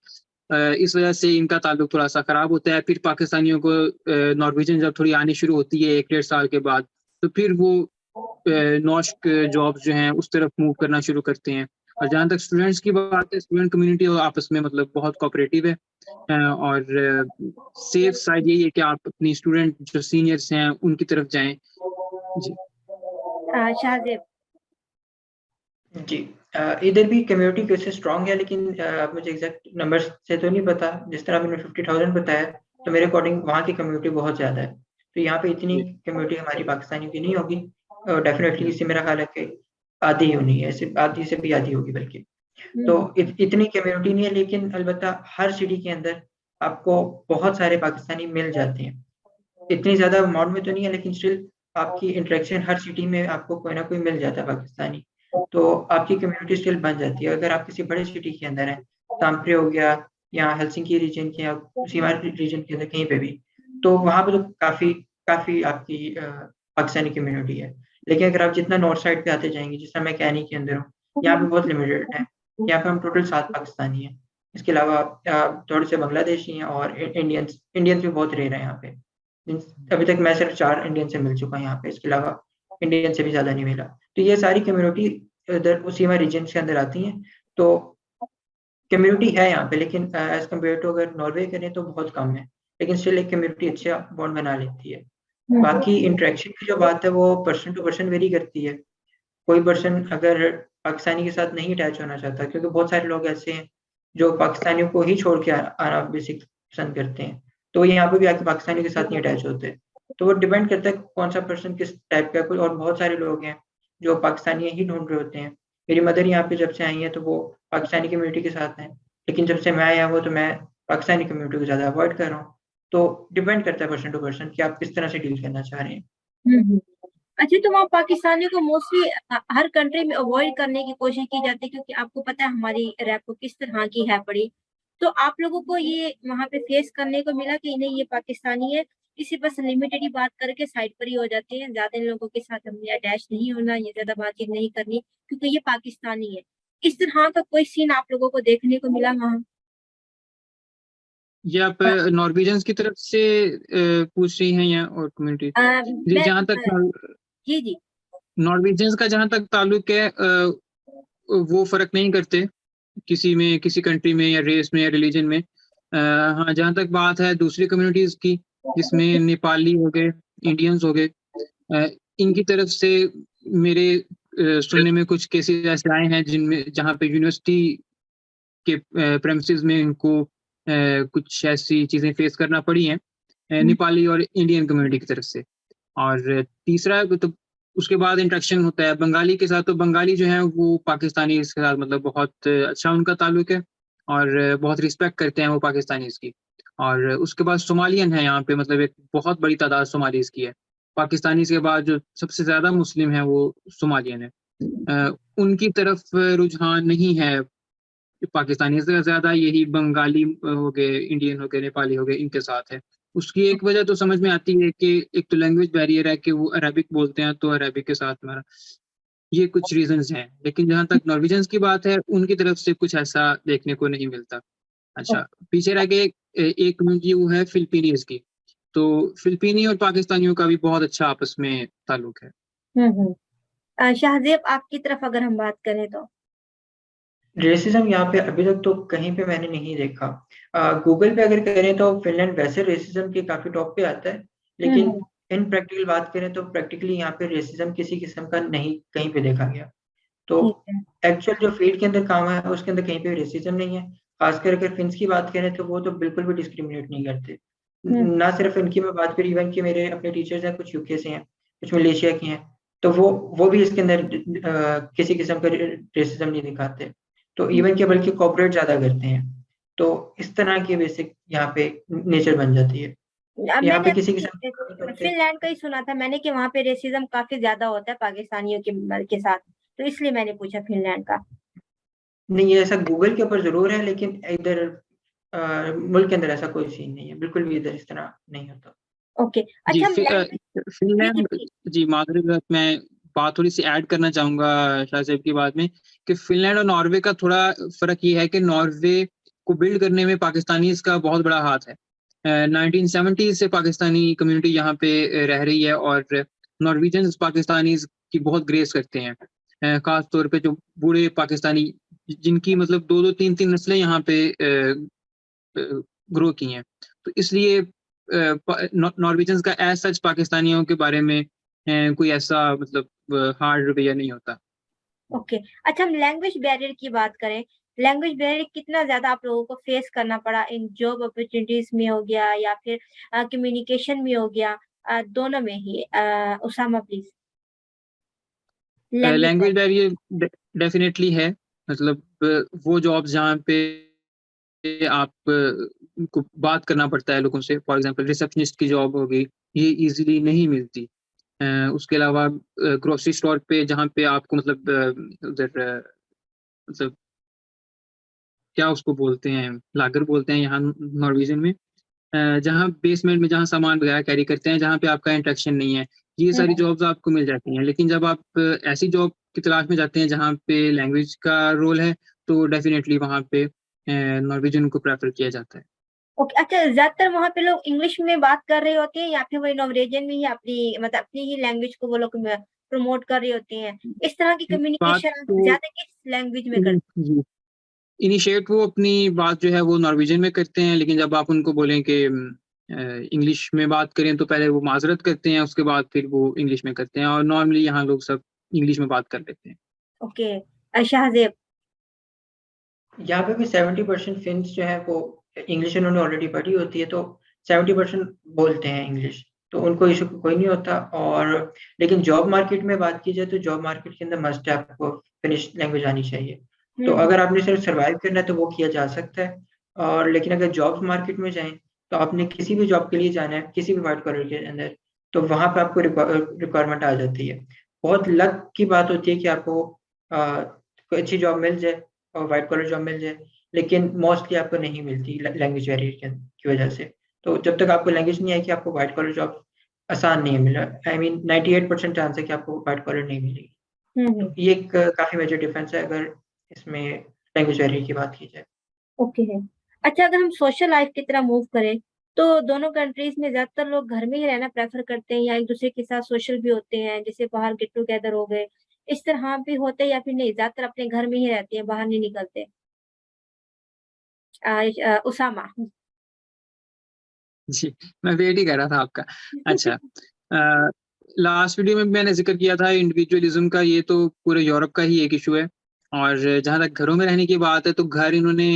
इस वजह से इनका ताल्लुक थोड़ा सा खराब होता है। फिर पाकिस्तानियों को नॉर्वेजियन जब थोड़ी आनी शुरू होती है 1-1.5 साल के बाद, तो फिर वो नॉश्क जॉब्स जो हैं उस तरफ मूव करना शुरू करते हैं। और जहाँ तक स्टूडेंट्स की बात है, स्टूडेंट कम्युनिटी आपस में मतलब बहुत कोऑपरेटिव है। और सेफ साइड यही है कि आप अपनी स्टूडेंट जो सीनियर्स हैं उनकी तरफ जाएं। जी शाहजेब। जी इधर भी कम्युनिटी कैसे स्ट्रांग है, लेकिन मुझे एग्जैक्ट नंबर से तो नहीं पता। जिस तरह मैंने 50,000 बताया, तो मेरे अकॉर्डिंग वहाँ की कम्युनिटी बहुत ज़्यादा है। तो यहाँ पे इतनी कम्युनिटी हमारी पाकिस्तानी की नहीं होगी। डेफिनेटली इससे मेरा ख्याल है कि आधी होनी है, सिर्फ आधी से भी आधी होगी बल्कि। तो इतनी कम्युनिटी नहीं है, लेकिन अलबत्ता हर सिटी के अंदर आपको बहुत सारे पाकिस्तानी मिल जाते हैं। इतनी ज़्यादा अमाउंट में तो नहीं है, लेकिन स्टिल आपकी इंटरेक्शन हर सिटी में आपको कोई ना कोई मिल जाता है पाकिस्तानी। तो आपकी कम्युनिटी स्टिल बन जाती है। अगर आप किसी बड़े सिटी के अंदर हैं, ताम्परे हो गया या हेलसिंकी रीजन के या सीमार रीजन के अंदर कहीं पे भी, तो वहाँ पे तो काफ़ी आपकी पाकिस्तानी कम्युनिटी है। लेकिन अगर आप जितना नॉर्थ साइड पे आते जाएंगे, जिस तरह मैं कैनी के अंदर हूँ, यहाँ पे बहुत लिमिटेड है। यहाँ पे हम टोटल 7 पाकिस्तानी हैं। इसके अलावा थोड़े से बांग्लादेशी हैं और इंडियंस भी बहुत रेयर हैं यहाँ पे। अभी तक मैं सिर्फ 4 इंडियन से मिल चुका हूँ यहाँ पे, इसके अलावा इंडियन से भी ज़्यादा नहीं मिला। तो ये सारी कम्युनिटी इधर उसी में रीजन के अंदर आती हैं। तो कम्युनिटी है यहाँ पे, लेकिन एज कम्पेयर टू अगर नॉर्वे करें तो बहुत कम है, लेकिन स्टिल एक कम्युनिटी अच्छा बॉन्ड बना लेती है। बाकी इंटरेक्शन की जो बात है वो पर्सन टू पर्सन वेरी करती है। कोई पर्सन अगर पाकिस्तानी के साथ नहीं अटैच होना चाहता, क्योंकि बहुत सारे लोग ऐसे हैं जो पाकिस्तानियों को ही छोड़ के आना बेसिक पसंद करते हैं, तो यहाँ पे भी आके पाकिस्तानी के साथ नहीं अटैच होते। तो वो डिपेंड करता है कौन सा पर्सन किस टाइप का। कोई और बहुत सारे लोग हैं जो पाकिस्तानी ही ढूंढ रहे होते हैं। मेरी मदर यहाँ पे जब से आई है तो वो पाकिस्तानी कम्युनिटी के साथ हैं, लेकिन जब से मैं आया हूँ तो मैं पाकिस्तानी कम्युनिटी को ज़्यादा अवॉइड कर रहा हूँ। तो डिपेंड करता है पर्सन टू पर्सन कि आप किस तरह से डील करना चाह रहे हैं। अच्छा, तो वहाँ पाकिस्तानियों को मोस्टली हर कंट्री में अवॉइड करने की कोशिश की जाती है, क्योंकि आपको पता है हमारी रैप किस तरह की है पड़ी। तो आप लोगों को ये वहाँ पे फेस करने को मिला कि नहीं ये पाकिस्तानी है, इसी बस लिमिटेड ही बात करके साइड पर ही हो जाती है, ज्यादा इन लोगों के साथ हमने अटैच नहीं होना, ये ज्यादा बातचीत नहीं करनी क्योंकि ये पाकिस्तानी है। इस तरह का कोई सीन आप लोगों को देखने को मिला वहाँ? ये आप नॉर्वेजियंस की तरफ से पूछ रही हैं या और कम्युनिटी? जी, जहाँ तक जी नॉर्वेजियंस का जहाँ तक ताल्लुक है, वो फर्क नहीं करते किसी में, किसी कंट्री में या रेस में या रिलीजन में। हाँ, जहाँ तक बात है दूसरी कम्युनिटीज की, जिसमें नेपाली हो गए, इंडियंस हो गए, इनकी तरफ से मेरे सुनने में कुछ केसेस ऐसे आए हैं जिनमें जहाँ पे यूनिवर्सिटी के प्रेमिसेस में इनको कुछ ऐसी चीजें फेस करना पड़ी हैं नेपाली और इंडियन कम्युनिटी की तरफ से। और तीसरा तो उसके बाद इंटरेक्शन होता है बंगाली के साथ। तो बंगाली जो है वो पाकिस्तानी के साथ मतलब बहुत अच्छा उनका ताल्लुक है और बहुत रिस्पेक्ट करते हैं वो पाकिस्तानीज की। और उसके बाद सोमालियन है यहाँ पे, मतलब एक बहुत बड़ी तादाद सोमालीज की है। पाकिस्तानीज के बाद जो सबसे ज्यादा मुस्लिम है वो सोमालियन है। उनकी तरफ रुझान नहीं है पाकिस्तानी से ज्यादा, यही बंगाली हो गए, इंडियन हो गए, नेपाली हो गए, इनके साथ है। उसकी एक वजह तो समझ में आती है कि एक तो लैंग्वेज बैरियर है कि वो अरेबिक बोलते हैं, तो अरेबिक के साथ हमारा ये कुछ रीजंस हैं। लेकिन जहां तक नॉर्वेजियंस की बात है उनकी तरफ से कुछ ऐसा देखने को नहीं मिलता। अच्छा, पीछे रह गए एक कम्युनिटी वो है फिलिपीनीज की। तो फिलिपीनी और पाकिस्तानियों का भी बहुत अच्छा आपस में ताल्लुक है। शाहजेब, आपकी तरफ अगर हम बात करें तो रेसिज्म यहाँ पे अभी तक तो कहीं पे मैंने नहीं देखा। गूगल पे अगर करें तो फिनलैंड वैसे रेसिज्म के काफी टॉप पे आता है, लेकिन इन प्रैक्टिकल बात करें तो प्रैक्टिकली यहाँ पे रेसिज्म किसी किस्म का नहीं कहीं पे देखा गया। तो एक्चुअल जो फील्ड के अंदर काम है उसके अंदर कहीं पे रेसिज्म नहीं है। खासकर अगर फिन्स की बात करें तो वो तो बिल्कुल भी डिस्क्रिमिनेट नहीं करते। ना सिर्फ इनकी मैं बात करी, इवन कि मेरे अपने टीचर्स हैं, कुछ यूके से हैं, कुछ मलेशिया के हैं, तो वो भी इसके अंदर किसी किस्म का रेसिज्म नहीं दिखाते। तो इवन के बल्कि कॉपरेट ज्यादा करते हैं। तो इस तरह की बेसिक यहाँ पे नेचर बन जाती है। यहाँ पे किसी फिनलैंड का ही सुना था मैंने कि वहाँ पे रेसिज्म काफी ज्यादा होता है पाकिस्तानियों के साथ, तो इसलिए मैंने पूछा फिनलैंड का। नहीं, ये ऐसा गूगल के ऊपर जरूर है, लेकिन इधर मुल्क के अंदर ऐसा कोई सीन नहीं है, बिल्कुल भी इधर इस तरह नहीं होता। ओके, अच्छा। फिनलैंड जी, माधुरी, मैं बात थोड़ी सी ऐड करना चाहूंगा शाहजेब की बात में कि फिनलैंड और नॉर्वे का थोड़ा फर्क ये है कि नॉर्वे को बिल्ड करने में पाकिस्तानी का बहुत बड़ा हाथ है। 1970 से पाकिस्तानी कम्युनिटी यहाँ पे रह रही है और नॉर्वेजियंस पाकिस्तानी की बहुत ग्रेस करते हैं। खास तौर पे जो बूढ़े पाकिस्तानी जिनकी मतलब 2-3 नस्लें यहाँ पे ग्रो की हैं, तो इसलिए नॉर्वेजियंस का एज सच पाकिस्तानियों के बारे में कोई ऐसा मतलब हार्ड रवैया नहीं होता। ओके, अच्छा, हम लैंग्वेज बैरियर की बात करें। लैंग्वेज बैरियर कितना ज्यादा आप लोगों को फेस करना पड़ा, इन जॉब अपॉर्चुनिटीज में हो गया या फिर कम्युनिकेशन में हो गया, दोनों में ही? Usama please. Language barrier definitely है। मतलब वो जॉब्स जहाँ पे आप को बात करना पड़ता है लोगों से, फॉर एग्जांपल रिसेप्शनिस्ट की जॉब हो गई, ये इजीली नहीं मिलती। उसके अलावा ग्रोसरी स्टोर पे जहाँ पे आपको मतलब उधर मतलब क्या उसको बोलते हैं, लागर बोलते हैं यहाँ नॉर्वेजियन में, जहाँ बेसमेंट में जहाँ सामान वगैरह कैरी करते हैं, जहाँ पे आपका इंटरेक्शन नहीं है, ये सारी जॉब्स आपको मिल जाती हैं। लेकिन जब आप ऐसी जॉब की तलाश में जाते हैं जहाँ पे लैंग्वेज का रोल है, तो डेफिनेटली वहाँ पे नॉर्वेजियन को प्रेफर किया जाता है। ओके, अच्छा, ज्यादातर वहाँ पे लोग इंग्लिश में बात कर रहे होते हैं या फिर वही नॉर्वेजियन में ही अपनी मतलब अपनी ही लैंग्वेज को वो लोग प्रमोट कर रहे होते हैं? इस तरह की बात कम्युनिकेशन तो ज्यादा किस लैंग्वेज में करते जी, इनिशिएट वो अपनी बात जो है वो नॉर्वेजियन में करते हैं, लेकिन जब आप उनको बोलें कि इंग्लिश में बात करें तो पहले वो माजरत करते हैं, उसके बाद फिर वो इंग्लिश में करते हैं, और नॉर्मली यहाँ लोग सब इंग्लिश में बात कर लेते हैं। हैं? ओके, शाहजेब। यहाँ पे भी 70% फिन्स जो है वो इंग्लिश उन्होंने ऑलरेडी पढ़ी होती है, तो 70% बोलते हैं इंग्लिश, तो उनको इशू कोई नहीं होता। और लेकिन जॉब मार्केट में बात की जाए तो जॉब मार्केट के अंदर मस्ट है आपको फिनिश लैंग्वेज आनी चाहिए। तो अगर आपने सिर्फ सर्वाइव करना है तो वो किया जा सकता है, और लेकिन अगर जॉब मार्केट में जाएं तो आपने किसी भी जॉब के लिए जाना है, किसी भी व्हाइट कॉलर के अंदर, तो वहाँ पे आपको रिक्वायरमेंट आ जाती है। बहुत लक की बात होती है कि आपको कोई अच्छी जॉब मिल जाए और व्हाइट कॉलर जॉब मिल जाए, लेकिन मोस्टली आपको नहीं मिलती लैंग्वेज बैरियर की वजह से। तो जब तक आपको लैंग्वेज नहीं आएगी आपको व्हाइट कॉलर जॉब आसान नहीं मिला। आई मीन 98% चांस है कि आपको व्हाइट कॉलर नहीं मिलेगी। तो ये एक काफी मेजर डिफरेंस है अगर इसमें लैंग्वेज बैरियर की बात की जाए। ओके है। अच्छा, अगर हम सोशल लाइफ की तरह मूव करें तो दोनों कंट्रीज में ज्यादातर लोग घर में ही रहना प्रेफर करते हैं या एक दूसरे के साथ सोशल भी होते हैं, जैसे बाहर गेट टुगेदर हो गए, इस तरह भी होते हैं, या फिर नहीं ज्यादातर अपने घर में ही रहते हैं, बाहर नहीं निकलते? उसामा। जी, मैं वेट ही कर रहा था आपका। अच्छा, लास्ट वीडियो में मैंने जिक्र किया था इंडिविजुअलिज्म का, ये तो पूरे यूरोप का ही एक इशू है। और जहाँ तक घरों में रहने की बात है तो घर इन्होंने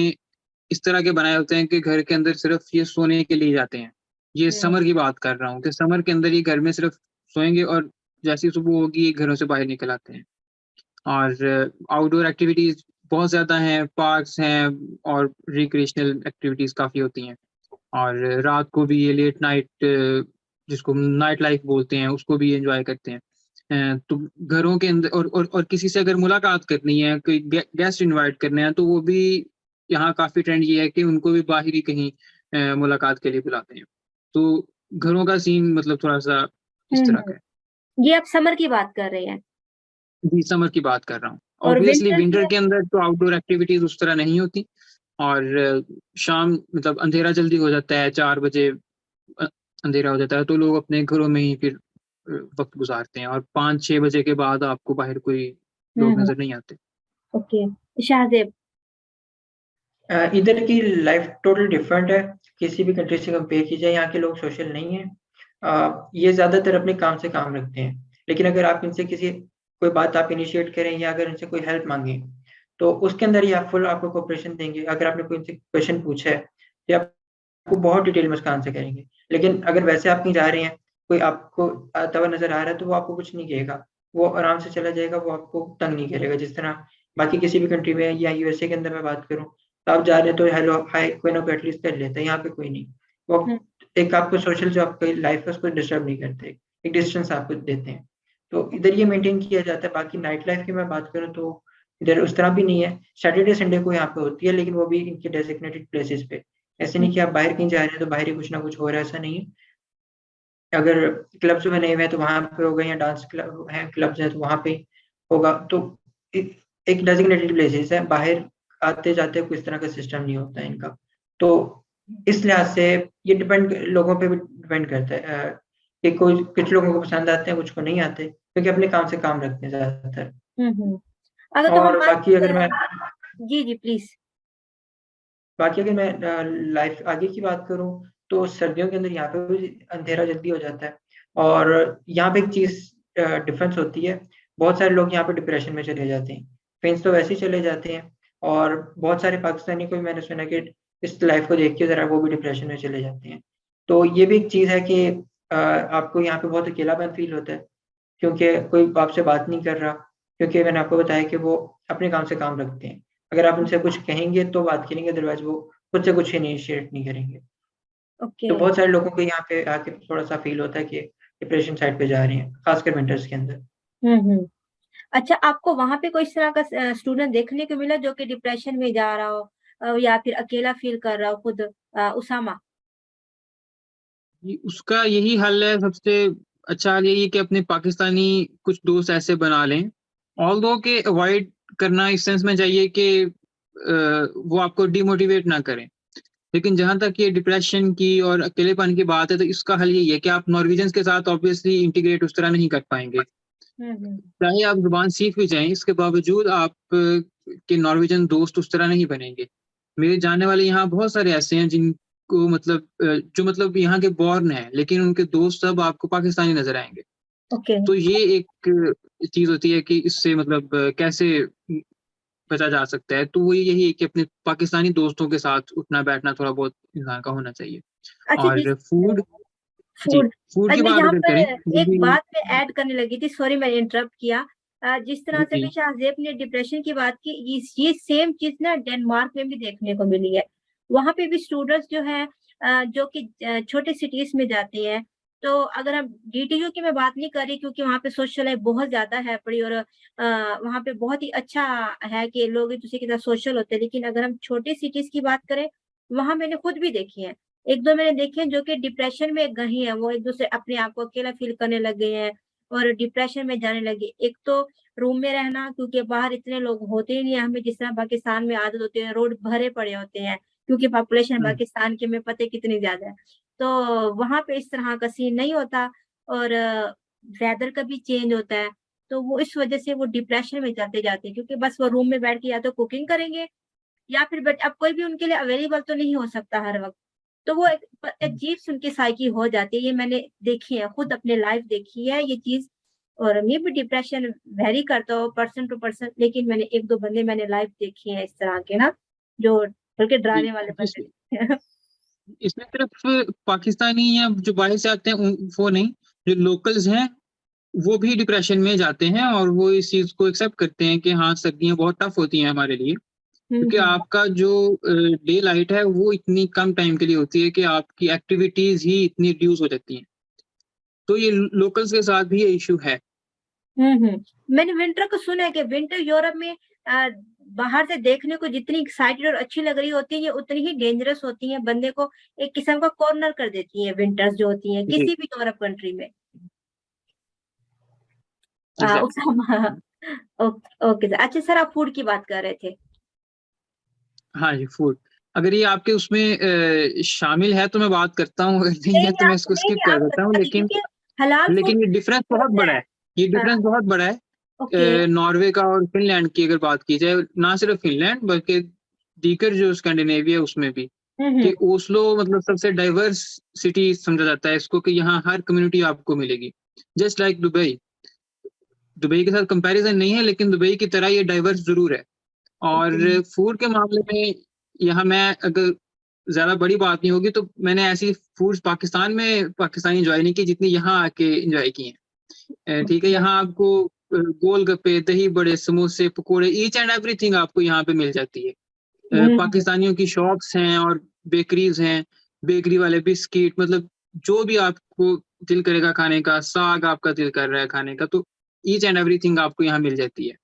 इस तरह के बनाए होते हैं कि घर के अंदर सिर्फ ये सोने के लिए जाते हैं। ये समर की बात कर रहा हूँ कि समर के अंदर ये घर में सिर्फ सोएंगे और जैसी सुबह होगी ये घरों से बाहर निकल आते हैं। और आउटडोर एक्टिविटीज बहुत ज्यादा हैं, पार्क्स हैं और रिक्रिएशनल एक्टिविटीज काफी होती हैं। और रात को भी ये लेट नाइट, जिसको नाइट लाइफ बोलते हैं, उसको भी एंजॉय करते हैं। तो घरों के अंदर और किसी से अगर मुलाकात करनी है, कोई गेस्ट इनवाइट करने हैं, तो वो भी यहाँ काफी ट्रेंड ये है कि उनको भी बाहर ही कहीं मुलाकात के लिए बुलाते हैं। तो घरों का सीन मतलब थोड़ा सा इस तरह का है। ये आप समर की बात कर रहे हैं? जी, समर की बात कर रहा हूँ। और ऑब्वियसली विंटर विंटर की? के अंदर तो आउटडोर एक्टिविटीज उस तरह नहीं होती। और शाम मतलब अंधेरा जल्दी हो जाता है, 4 बजे अंधेरा हो जाता है, तो लोग अपने घरों में ही फिर वक्त गुजारते हैं, और 5-6 बजे के बाद आपको बाहर कोई लोग नजर नहीं आते। ओके, शाहजेब। इधर की लाइफ टोटल डिफरेंट है, किसी भी कंट्री से कंपेयर की जाए। यहाँ के लोग सोशल नहीं है, ये ज्यादातर अपने काम से काम रखते हैं। लेकिन अगर आप इनसे कोई बात आप इनिशिएट करें या अगर इनसे कोई हेल्प मांगे तो उसके अंदर ही आप फुल आपको कोऑपरेशन देंगे। अगर आपने कोई इनसे क्वेश्चन पूछा है तो आपको बहुत डिटेल में उसका आंसर करेंगे। लेकिन अगर वैसे आप कहीं जा रहे हैं, कोई आपको आता हुआ नजर आ रहा है तो वो आपको कुछ नहीं कहेगा, वो आराम से चला जाएगा, वो आपको तंग नहीं करेगा। जिस तरह बाकी किसी भी कंट्री में या यूएसए के अंदर मैं बात करूँ तो आप जा रहे हैं तो हेलो हाय कोई ना कोई एटलीस्ट कर लेता है, यहाँ पे कोई नहीं। वो एक आपको सोशल जो आपकी लाइफ है उसको डिस्टर्ब नहीं करते, एक डिस्टेंस आपको देते हैं। तो इधर ये मेंटेन किया जाता है। बाकी नाइट लाइफ की मैं बात करूँ तो इधर उस तरह भी नहीं है। सैटरडे संडे को यहाँ पे होती है, लेकिन वो भी इनके डेजिग्नेटेड प्लेसेस पे। ऐसे नहीं कि आप बाहर कहीं जा रहे हैं तो बाहर ही कुछ ना कुछ हो रहा है, ऐसा नहीं है। अगर क्लब्स बने हुए हैं तो वहां पे होगा, या डांस क्लब है क्लब्स है तो वहां पे होगा। तो एक डेजिग्नेटेड प्लेसेस है, बाहर आते जाते कोई इस तरह का सिस्टम नहीं होता है इनका। तो इस लिहाज से ये डिपेंड लोगों पे भी डिपेंड करता है, कि कोई कुछ लोगों को पसंद आते हैं, कुछ को नहीं आते, क्योंकि अपने काम से काम रखते हैं ज्यादातर। अगर तो हम और बाकी अगर मैं जी प्लीज। बाकी अगर मैं लाइफ आगे की बात करूं तो सर्दियों के अंदर यहाँ पे भी अंधेरा जल्दी हो जाता है। और यहाँ पे एक चीज डिफरेंस होती है, बहुत सारे लोग यहाँ पे डिप्रेशन में चले जाते हैं। फ्रेंड्स तो वैसे ही चले जाते हैं, और बहुत सारे पाकिस्तानी को भी मैंने सुना कि इस लाइफ को देख के जरा वो भी डिप्रेशन में चले जाते हैं। तो ये भी एक चीज है कि आपको यहाँ पे बहुत अकेलापन फील होता है, क्योंकि कोई आपसे बात नहीं कर रहा, क्योंकि मैंने आपको बताया कि वो अपने काम से काम रखते हैं। अगर आप उनसे कुछ कहेंगे तो बात करेंगे, अदरवाइज वो खुद से कुछ इनिशिएट नहीं करेंगे। तो बहुत सारे लोगों को यहाँ पे आके थोड़ा सा फील होता है कि डिप्रेशन साइड पे जा रहे हैं, खासकर विंटर्स के अंदर। अच्छा, आपको वहां पे कोई इस तरह का स्टूडेंट देखने को मिला जो कि डिप्रेशन में जा रहा हो या फिर अकेला फील कर रहा हो खुद? उसामा। उसका यही हल है, सबसे अच्छा हल यही है कि अपने पाकिस्तानी कुछ दोस्त ऐसे बना लें। ऑल्दो के अवॉइड करना इस सेंस में चाहिए कि वो आपको डिमोटिवेट ना करें। लेकिन जहां तक ये डिप्रेशन की और अकेलेपन की बात है, तो इसका हल यही है कि आप नॉर्वेजियंस के साथ ऑब्वियसली इंटीग्रेट उस तरह नहीं कर पाएंगे। चाहे आप जुबान सीख भी जाएं, इसके बावजूद आप के नॉर्वेजियन दोस्त उस तरह नहीं बनेंगे। मेरे जानने वाले यहाँ बहुत सारे ऐसे हैं जिनको मतलब जो मतलब यहाँ के बॉर्न हैं, लेकिन उनके दोस्त सब आपको पाकिस्तानी नजर आएंगे। ओके तो ये एक चीज होती है कि इससे मतलब कैसे बचा जा सकता है। तो वो यही है कि अपने पाकिस्तानी दोस्तों के साथ उठना बैठना थोड़ा बहुत इंसान का होना चाहिए। अच्छा जी। और फूड, जी, फूड फूड की मैं बात यहाँ अगर पर करें, वो एक भी बात में ऐड करने लगी थी, सॉरी मैंने इंटरप्ट किया। जिस तरह से जी भी शाहजेब ने डिप्रेशन की बात की, ये सेम चीज ना डेनमार्क में भी देखने को मिली है। वहां पे भी स्टूडेंट्स जो है जो कि छोटे सिटीज में जाते हैं, तो अगर हम डीटीयू की मैं बात नहीं कर रही क्योंकि वहां पे सोशल लाइफ बहुत ज्यादा है पड़ी, और वहां पे बहुत ही अच्छा है कि लोग एक दूसरे के साथ सोशल होते हैं। लेकिन अगर हम छोटे सिटीज की बात करें, वहां मैंने खुद भी देखी है, एक दो मैंने देखे हैं जो कि डिप्रेशन में गए हैं, वो एक दूसरे अपने आप को अकेला फील करने लग गए हैं और डिप्रेशन में जाने लगे। एक तो रूम में रहना, क्योंकि बाहर इतने लोग होते ही नहीं है, हमें जिस तरह पाकिस्तान में आदत होती है, रोड भरे पड़े होते हैं क्योंकि पॉपुलेशन पाकिस्तान की में पता है कितनी ज्यादा है। तो वहां पे इस तरह का सीन नहीं होता, और वेदर का भी चेंज होता है, तो वो इस वजह से वो डिप्रेशन में चलते जाते हैं, क्योंकि बस वो रूम में बैठ के या तो कुकिंग करेंगे या फिर बट अब कोई भी उनके लिए अवेलेबल तो नहीं हो सकता हर वक्त। तो वो एक अजीब सी उनकी साइकी हो जाती है। ये मैंने देखी है, खुद अपने लाइफ देखी है ये चीज। और मैं भी डिप्रेशन वेरी करता हूँ पर्सन टू पर्सन, लेकिन मैंने एक दो बंदे मैंने लाइफ देखी है इस तरह के ना, जो बल्कि जी, डराने वाले बंदे थे। इसमें सिर्फ पाकिस्तानी या जो बाहर से आते हैं वो नहीं, जो लोकल्स हैं वो भी डिप्रेशन में जाते हैं और वो इस चीज को एक्सेप्ट करते हैं कि हाँ, सर्दियां बहुत टफ होती हैं हमारे लिए, क्योंकि हम्म। आपका जो डे लाइट है वो इतनी कम टाइम के लिए होती है कि आपकी एक्टिविटीज ही इतनी रिड्यूस हो जाती हैं। तो ये लोकल्स के साथ भी ये इशू है। मैंने विंटर को सुना है कि विंटर यूरोप में बाहर से देखने को जितनी एक्साइटेड और अच्छी लग रही होती है, ये उतनी ही डेंजरस होती है, बंदे को एक किस्म का कॉर्नर कर देती है विंटर्स जो होती है जी, किसी भी यूरोप कंट्री में। एग्जैक्टली। Okay sir. अच्छा सर, आप फूड की बात कर रहे थे। हाँ जी, फूड अगर ये आपके उसमें शामिल है तो मैं बात करता हूँ, अगर नहीं है तो मैं इसको स्किप नहीं कर आप देता हूँ। बताइए, लेकिन क्योंकि हलाल फूड ये डिफरेंस बहुत होता बड़ा है। है। ये डिफरेंस बहुत बड़ा है ओके। नॉर्वे का और फिनलैंड की अगर बात की जाए, ना सिर्फ फिनलैंड बल्कि दीगर जो स्कैंडिनेविया उसमें भी, कि ओस्लो मतलब सबसे डाइवर्स सिटी समझा जाता है इसको, कि यहाँ हर कम्युनिटी आपको मिलेगी। जस्ट लाइक दुबई, दुबई के साथ कंपैरिजन नहीं है लेकिन दुबई की तरह ये डाइवर्स जरूर है। और फूड के मामले में यहाँ मैं अगर ज्यादा बड़ी बात नहीं होगी तो मैंने ऐसी फूड्स पाकिस्तान में पाकिस्तानी एंजॉय नहीं की जितनी यहाँ आके एंजॉय की हैं। ठीक है, यहाँ आपको गोलगप्पे, दही बड़े, समोसे, पकोड़े, ईच एंड एवरीथिंग आपको यहाँ पे मिल जाती है। पाकिस्तानियों की शॉप्स हैं और बेकरीज हैं, बेकरी वाले बिस्किट, मतलब जो भी आपको दिल करेगा खाने का, साग आपका दिल कर रहा है खाने का, तो ईच एंड एवरीथिंग आपको यहाँ मिल जाती है।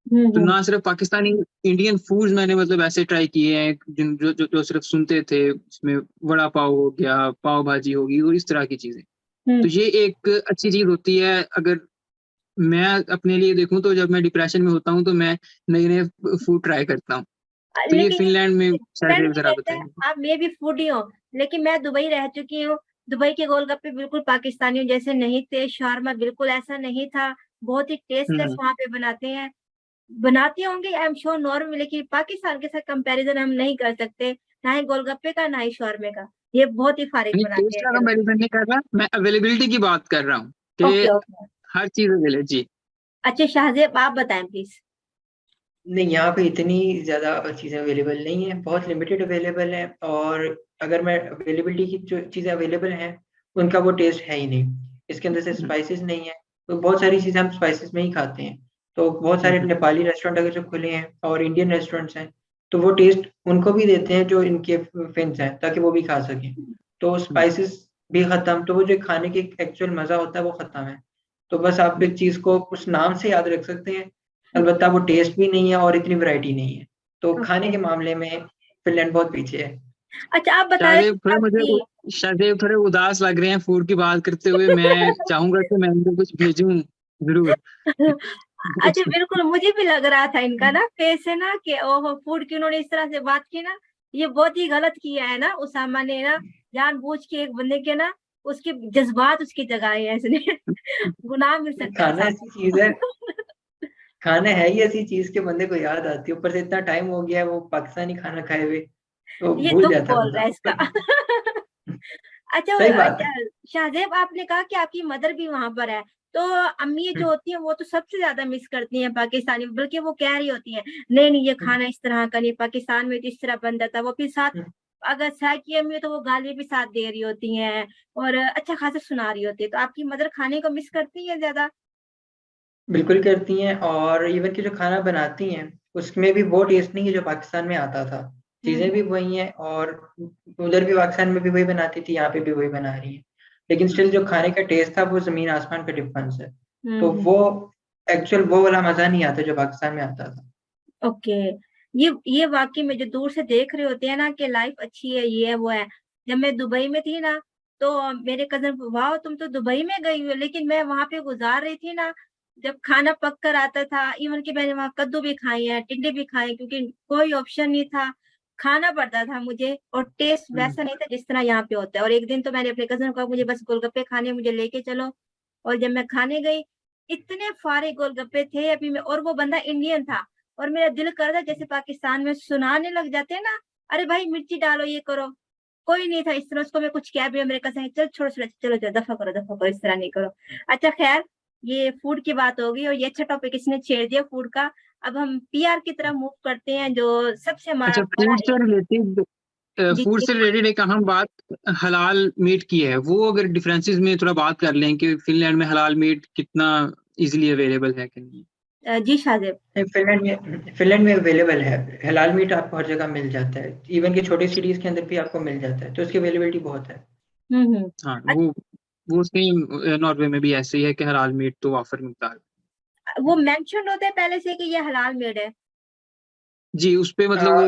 तो ना सिर्फ पाकिस्तानी, इंडियन फूड्स मैंने मतलब ऐसे ट्राई किए हैं जो जो, जो सिर्फ सुनते थे, इसमें वड़ा पाव हो गया, पाव भाजी होगी और इस तरह की चीजें। तो ये एक अच्छी चीज होती है। अगर मैं अपने लिए देखूं तो जब मैं डिप्रेशन में होता हूँ तो मैं नए नए फूड ट्राई करता हूँ। तो ये लेकिन फिनलैंड में शायद फ्रेंड ये भी जरा रहता है, बताएंगे। आप मैं भी फूडी हूँ, लेकिन मैं दुबई रह चुकी हूँ। दुबई के गोलगप्पे बिल्कुल पाकिस्तानियों जैसे नहीं थे, शावरमा बिल्कुल ऐसा नहीं था, बहुत ही टेस्टलेस हम्म वहां पे बनाते हैं। बनाते होंगे आई एम श्योर नॉर्मल, लेकिन पाकिस्तान के साथ कंपैरिजन हम नहीं कर सकते, ना ही गोलगप्पे का ना ही शौरमे का। ये बहुत ही फारिग नहीं, बनाते टेस्ट हैं का ये लोग। कंपैरिजन नहीं कर रहा मैं, अवेलेबिलिटी की बात कर रहा हूँ कि ओके ओके। हर चीज अवेलेबल। जी अच्छा शाहजेब, आप बताएं प्लीज। नहीं, यहाँ पे इतनी ज़्यादा चीज़ें अवेलेबल नहीं है, बहुत लिमिटेड अवेलेबल है। और अगर मैं अवेलेबिलिटी की जो चीज़ें अवेलेबल हैं उनका वो टेस्ट है ही नहीं। इसके अंदर से स्पाइसेस नहीं है, तो बहुत सारी चीज़ें हम स्पाइसेस में ही खाते हैं। तो बहुत सारे नेपाली रेस्टोरेंट अगर जो खुले हैं और इंडियन रेस्टोरेंट्स हैं, तो वो टेस्ट उनको भी देते हैं जो इनके फ्रेंड्स हैं, ताकि वो भी खा सकें। तो स्पाइसेस भी ख़त्म, तो वो जो खाने की एक्चुअल मज़ा होता है वो ख़त्म है। तो बस आप एक चीज़ को उस नाम से याद रख सकते हैं, अलबत्ता वो टेस्ट भी नहीं है और इतनी वैरायटी नहीं है। तो खाने के मामले में फिनलैंड बहुत पीछे है। अच्छा आप बता रहे शाहजेब थे थोड़े आपकी। शाहजेब थोड़े उदास लग रहे हैं फूड की बात करते हुए। मैं चाहूंगा कि मैं इनको कुछ भेजूं जरूर। अच्छा बिल्कुल, मुझे भी लग रहा था इनका ना फेस से ना कि ओहो फूड की उन्होंने इस तरह से बात की ना, ये बहुत ही गलत किया है ना उसामा ने ना, जानबूझ के एक बंदे के ना उसके जज्बात उसकी जगाए हैं इसने। गुनाह मिल सकता है खाना उसामा ऐसी चीज है, खाना है ही ऐसी चीज के बंदे को याद आती है, ऊपर से इतना टाइम हो गया है वो पाकिस्तानी खाना खाए हुए, तो ये भूल दुख जाता है बोल रहा बंदा। है इसका। अच्छा सही बात अच्छा, है। शाहजेब आपने कहा कि आपकी मदर भी वहां पर है, तो अम्मी जो होती हैं वो तो सबसे ज्यादा मिस करती हैं पाकिस्तानी, बल्कि वो कह रही होती हैं नहीं नहीं ये खाना इस तरह का नहीं, पाकिस्तान में तो इस तरह बनता था। वो फिर साथ अगर चाय की अम्मी है तो वो गाली भी साथ दे रही होती हैं और अच्छा खासा सुना रही होती है। तो आपकी मदर खाने को मिस करती है ज्यादा? बिल्कुल करती हैं, और इवन कि जो खाना बनाती हैं उसमें भी वो टेस्ट नहीं है जो पाकिस्तान में आता था। चीज़ें हम्म भी वही हैं, और उधर भी पाकिस्तान में भी वही बनाती थी, यहाँ पे भी वही बना रही है, लेकिन स्टिल जो खाने का टेस्ट था वो ज़मीन आसमान का डिफरेंस है। तो हम्म। वो एक्चुअल वो वाला मज़ा नहीं आता जो पाकिस्तान में आता था। ओके, ये वाकई में जो दूर से देख रहे होते हैं ना कि लाइफ अच्छी है, ये है वो है। जब मैं दुबई में थी ना, तो मेरे कजन, वाह तुम तो दुबई में गई हो, लेकिन मैं वहां पे गुजार रही थी ना, जब खाना पक कर आता था, इवन कि मैंने वहां कद्दू भी खाए हैं, टिंडे भी खाए हैं, क्योंकि कोई ऑप्शन नहीं था, खाना पड़ता था मुझे, और टेस्ट हम्म। वैसा नहीं था जिस तरह यहाँ पे होता है। और एक दिन तो मैंने अपने कजन को कहा मुझे बस गोलगप्पे खाने, मुझे लेके चलो, और जब मैं खाने गई, इतने फारे गोलगप्पे थे अभी में, और वो बंदा इंडियन था, और मेरा दिल कर रहा था जैसे पाकिस्तान में सुनाने लग जाते हैं ना, अरे भाई मिर्ची डालो ये करो, कोई नहीं था इस तरह। उसको मैं कुछ कह भी, मेरे कसम चल छोड़ो छोड़ो, चलो चलो दफा करो, इस तरह नहीं करो। अच्छा खैर, ये फूड की बात होगी और ये अच्छा टॉपिक इसने छेड़ दिया फूड का। अब हम पीआर की तरफ मूव करते हैं, जो सबसे हमारा अच्छा, बड़ा एम है। जी फूड जी। से रिलेटेड एक अहम बात हलाल मीट की है। वो अगर डिफरेंसेस में थोड़ा बात कर लें कि फिनलैंड में हलाल मीट कितना इजीली अवेलेबल है कि नहीं। जी शाहजेब। नहीं, फिनलैंड में अवेलेबल है, हलाल मीट आपको हर जगह मिल जाता है, इवन कि छोटी सिटीज के अंदर भी आपको मिल जाता है, तो उसकी अवेलेबिलिटी बहुत है। हम्म। हाँ, वो सेम नॉर्वे में भी ऐसे ही है कि हलाल मीट तो ऑफर मिलता है। वो मेंशन होता है पहले से कि ये हलाल मेड है? जी, उस पे मतलब वो आ,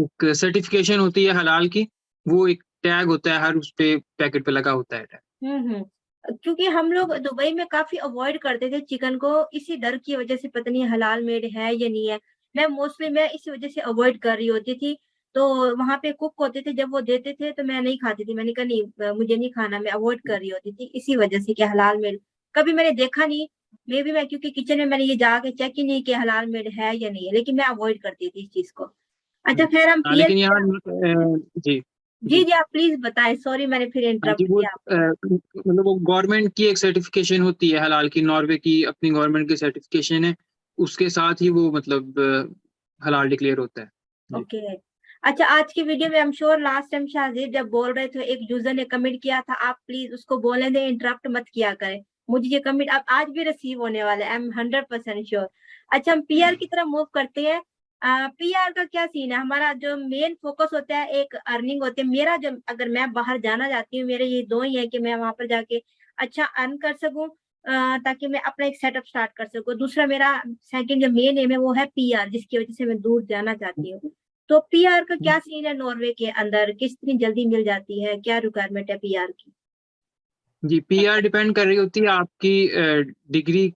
एक सर्टिफिकेशन होती है हलाल की, वो एक टैग होता है, हर उस पे पैकेट पे लगा होता है टैग। क्योंकि हम लोग दुबई में काफ़ी अवॉइड करते थे चिकन को, इसी डर की वज़ह से, पता नहीं हलाल मेड है या नहीं है। मैं इसी वज़ह से अवॉइड कर रही होती थी। तो वहाँ पे कुक होते थे, जब वो देते थे तो मैं नहीं खाती थी। मैंने कहा नहीं, मुझे नहीं खाना, मैं अवॉइड कर रही होती थी इसी वज़ह से कि हलाल मेड कभी मैंने देखा नहीं। मेबी मैं, क्योंकि किचन में मैंने ये जाके चेक ही नहीं किया हलाल मेड है या नहीं है, लेकिन मैं अवॉइड करती थी इस चीज़ को। अच्छा खैर, हम हाँ, पीएल लेकिन की यहाँ तरफ। जी, जी, जी। जी, आप प्लीज़ बताएँ, सॉरी मैंने फिर हाँ जी, इंटरप्ट वो किया आपको। मतलब वो गवर्नमेंट की एक सर्टिफिकेशन होती है हलाल की, नॉर्वे की अपनी गवर्नमेंट की सर्टिफिकेशन है, उसके साथ ही वो मतलब हलाल डिक्लेयर होता है। जी। ओके। अच्छा, आज की वीडियो में I am sure last time Shahzeb जब बोल रहे थे, एक यूजर ने कमेंट किया था, आप प्लीज उसको बोलने दें, इंटरप्ट मत किया करें। मुझे ये कमेंट अब आज भी रिसीव होने वाला है, आई एम 100% श्योर। अच्छा, हम पीआर की तरफ मूव करते हैं। पीआर का क्या सीन है? हमारा जो मेन फोकस होता है, एक अर्निंग होती है। मेरा जो, अगर मैं बाहर जाना चाहती हूँ, मेरे ये दो ही है कि मैं वहां पर जाके अच्छा अर्न कर सकूं, ताकि मैं अपना एक सेटअप स्टार्ट कर सकूं। दूसरा मेरा सेकंड जो मेन एम है वो है पीआर, जिसकी वजह से मैं दूर जाना चाहती हूँ। तो पीआर का क्या सीन है नॉर्वे के अंदर? कितनी जल्दी मिल जाती है? क्या रिक्वायरमेंट है पीआर की? जी, पीआर डिपेंड कर रही होती है आपकी डिग्री,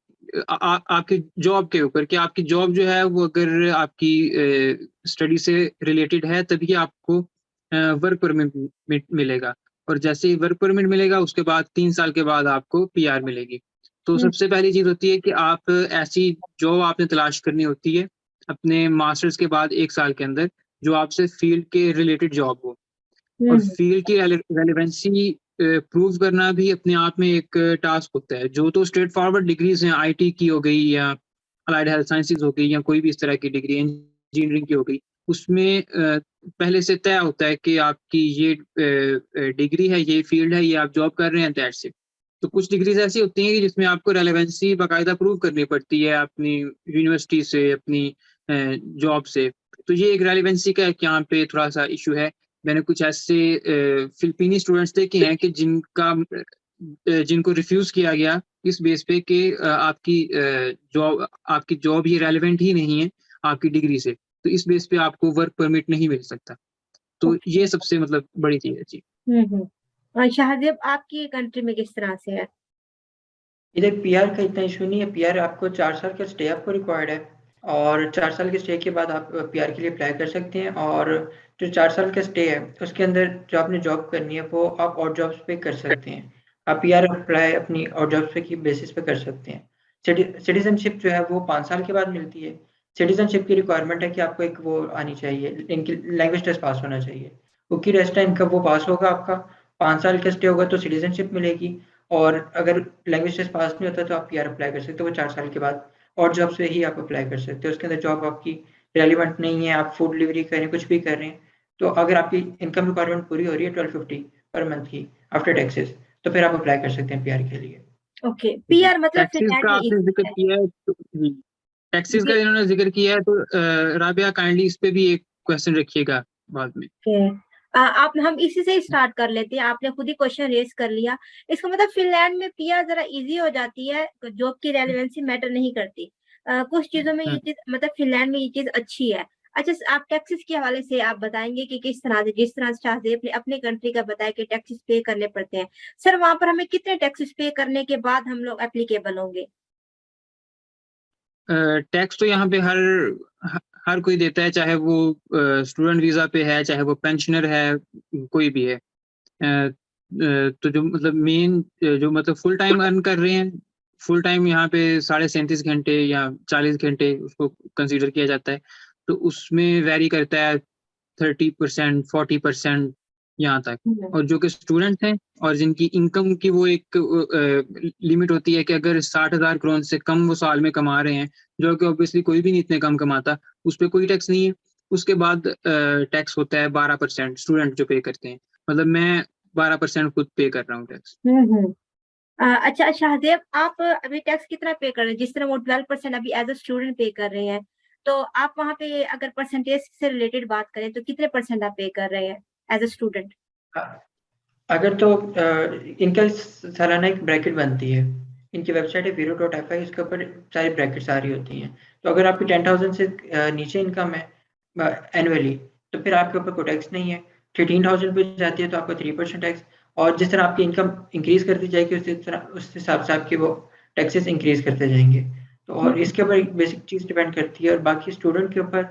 आपकी जॉब के ऊपर, कि आपकी जॉब जो है वो अगर आपकी स्टडी से रिलेटेड है तभी आपको वर्क परमिट मिलेगा, और जैसे ही वर्क परमिट मिलेगा उसके बाद 3 साल के बाद आपको पीआर मिलेगी। तो हम्म सबसे पहली चीज़ होती है कि आप ऐसी जॉब आपने तलाश करनी होती है अपने मास्टर्स के बाद 1 साल के अंदर, जो आपसे फील्ड के रिलेटेड जॉब हो। और हम्म फील्ड की रेलेवेंसी प्रूव करना भी अपने आप में एक टास्क होता है। जो तो स्ट्रेट फॉरवर्ड डिग्रीज हैं, आईटी की हो गई या अलाइड हेल्थ साइंसेज हो गई या कोई भी इस तरह की डिग्री, इंजीनियरिंग की हो गई, उसमें पहले से तय होता है कि आपकी ये डिग्री है, ये फील्ड है, ये आप जॉब कर रहे हैं, दैट्स इट। तो कुछ डिग्रीज ऐसी होती हैं कि जिसमें आपको रेलेवेंसी बाकायदा प्रूव करनी पड़ती है अपनी यूनिवर्सिटी से, अपनी जॉब से। तो ये एक रेलेवेंसी का एक यहाँ पे थोड़ा सा इशू है। मैंने कुछ ऐसे फिलिपीनी स्टूडेंट्स देखे हैं कि जिनको रिफ्यूज किया गया इस बेस पे कि आपकी जॉब ये रेलेवेंट ही नहीं है आपकी डिग्री से, तो इस बेस पे आपको वर्क परमिट नहीं मिल सकता। तो ओके। ये सबसे मतलब बड़ी चीज है जी। और शाहजेब आपकी कंट्री में किस तरह से है? इधर पीआर का इतना इशू नहीं है। पीआर आपको 4 साल का स्टे आपको रिक्वायर्ड है, और 4 साल के स्टे के बाद आप पीआर के लिए अप्लाई कर सकते हैं। और जो 4 साल का स्टे है उसके अंदर जो आपने जॉब करनी है वो आप और जॉब्स पे कर सकते हैं। आप पीआर अप्लाई अपनी और जॉब्स पे की बेसिस पे कर सकते हैं। सिटीजनशिप जो है वो 5 साल के बाद मिलती है। सिटीजनशिप की रिक्वायरमेंट है कि आपको एक वो आनी चाहिए, इनकी लैंग्वेज टेस्ट पास होना चाहिए। बुकी टेस्ट है इनका, वो पास होगा आपका, 5 साल का स्टे होगा तो सिटीजनशिप मिलेगी। और अगर लैंग्वेज टेस्ट पास नहीं होता तो आप पीआर अप्लाई कर सकते हो, वो 4 साल के बाद और जॉब से ही आप अप्लाई कर सकते हो। उसके अंदर जॉब आपकी रेलिवेंट नहीं है, आप फूड डिलीवरी कर रहे हैं, कुछ भी कर रहे हैं, तो अगर आपकी इनकम रिक्वायरमेंट पूरी हो रही है 1250 पर मंथ की आफ्टर टैक्सेस, तो फिर आप अप्लाई कर सकते हैं पीआर के लिए। ओके, पीआर मतलब टैक्सेस फिनलैंड का में आपने जिक्र है। किया है तो टैक्सेस का जी, इन्होंने जिक्र किया है, तो राबिया काइंडली इस पे भी एक क्वेश्चन रखिएगा बाद में। ओके। आप हम इसी से ही स्टार्ट कर लेते हैं, आपने खुद ही क्वेश्चन रेज कर लिया। इसका मतलब फिनलैंड में पीआर जरा इजी हो जाती है, जॉब की रेलेवेंसी मैटर नहीं करती। कुछ चीजों में ये चीज मतलब फिनलैंड में ये चीज अच्छी है। अच्छा, आप टैक्सेस के हवाले से आप बताएंगे कि किस तरह से, जिस तरह से शाहजेब अपने अपने कंट्री का बताया कि टैक्सेस पे करने पड़ते हैं, सर वहां पर हमें कितने टैक्सेस पे करने के बाद हम लोग एप्लीकेबल होंगे? टैक्स तो यहाँ पे हर कोई देता है, चाहे वो स्टूडेंट वीजा पे है, चाहे वो पेंशनर है, कोई भी है। तो जो मतलब मेन जो मतलब फुल टाइम अर्न कर रहे हैं, फुल टाइम यहाँ पे 37.5 घंटे या 40 घंटे उसको कंसीडर किया जाता है, तो उसमें वेरी करता है 30%, 40% यहाँ तक। और जो कि स्टूडेंट हैं और जिनकी इनकम की वो एक लिमिट होती है कि अगर 60,000 क्रोन से कम वो साल में कमा रहे हैं, जो कि ऑब्वियसली कोई भी नहीं इतने कम कमाता, उस पर कोई टैक्स नहीं है। उसके बाद टैक्स होता है 12%, स्टूडेंट जो पे करते हैं। मतलब मैं 12% खुद पे कर रहा हूँ टैक्स। हम्म। अच्छा शाहजेब, आप अभी टैक्स कितना पे कर रहे हैं? जिस तरह वो 12% अभी एज अ स्टूडेंट पे कर रहे हैं, तो आप वहां पे अगर परसेंटेज से रिलेटेड बात करें तो कितने परसेंट आप पे कर रहे हैं एज अ स्टूडेंट? अगर तो इनका सालाना एक ब्रैकेट बनती है, इनकी वेबसाइट है vero.fi, इसके ऊपर सारी ब्रैकेट्स आ रही होती हैं। तो अगर आपकी 10,000 से नीचे इनकम है एनुअली, तो फिर आपके ऊपर कोई टैक्स नहीं है। 13,000 पे जाती है तो आपको 3% टैक्स। और जिस तरह आपकी इनकम इंक्रीज करती जाएगी उस हिसाब से आपकी वो टैक्सेस इंक्रीज करते जाएंगे। तो और इसके ऊपर एक बेसिक चीज़ डिपेंड करती है। और बाकी स्टूडेंट के ऊपर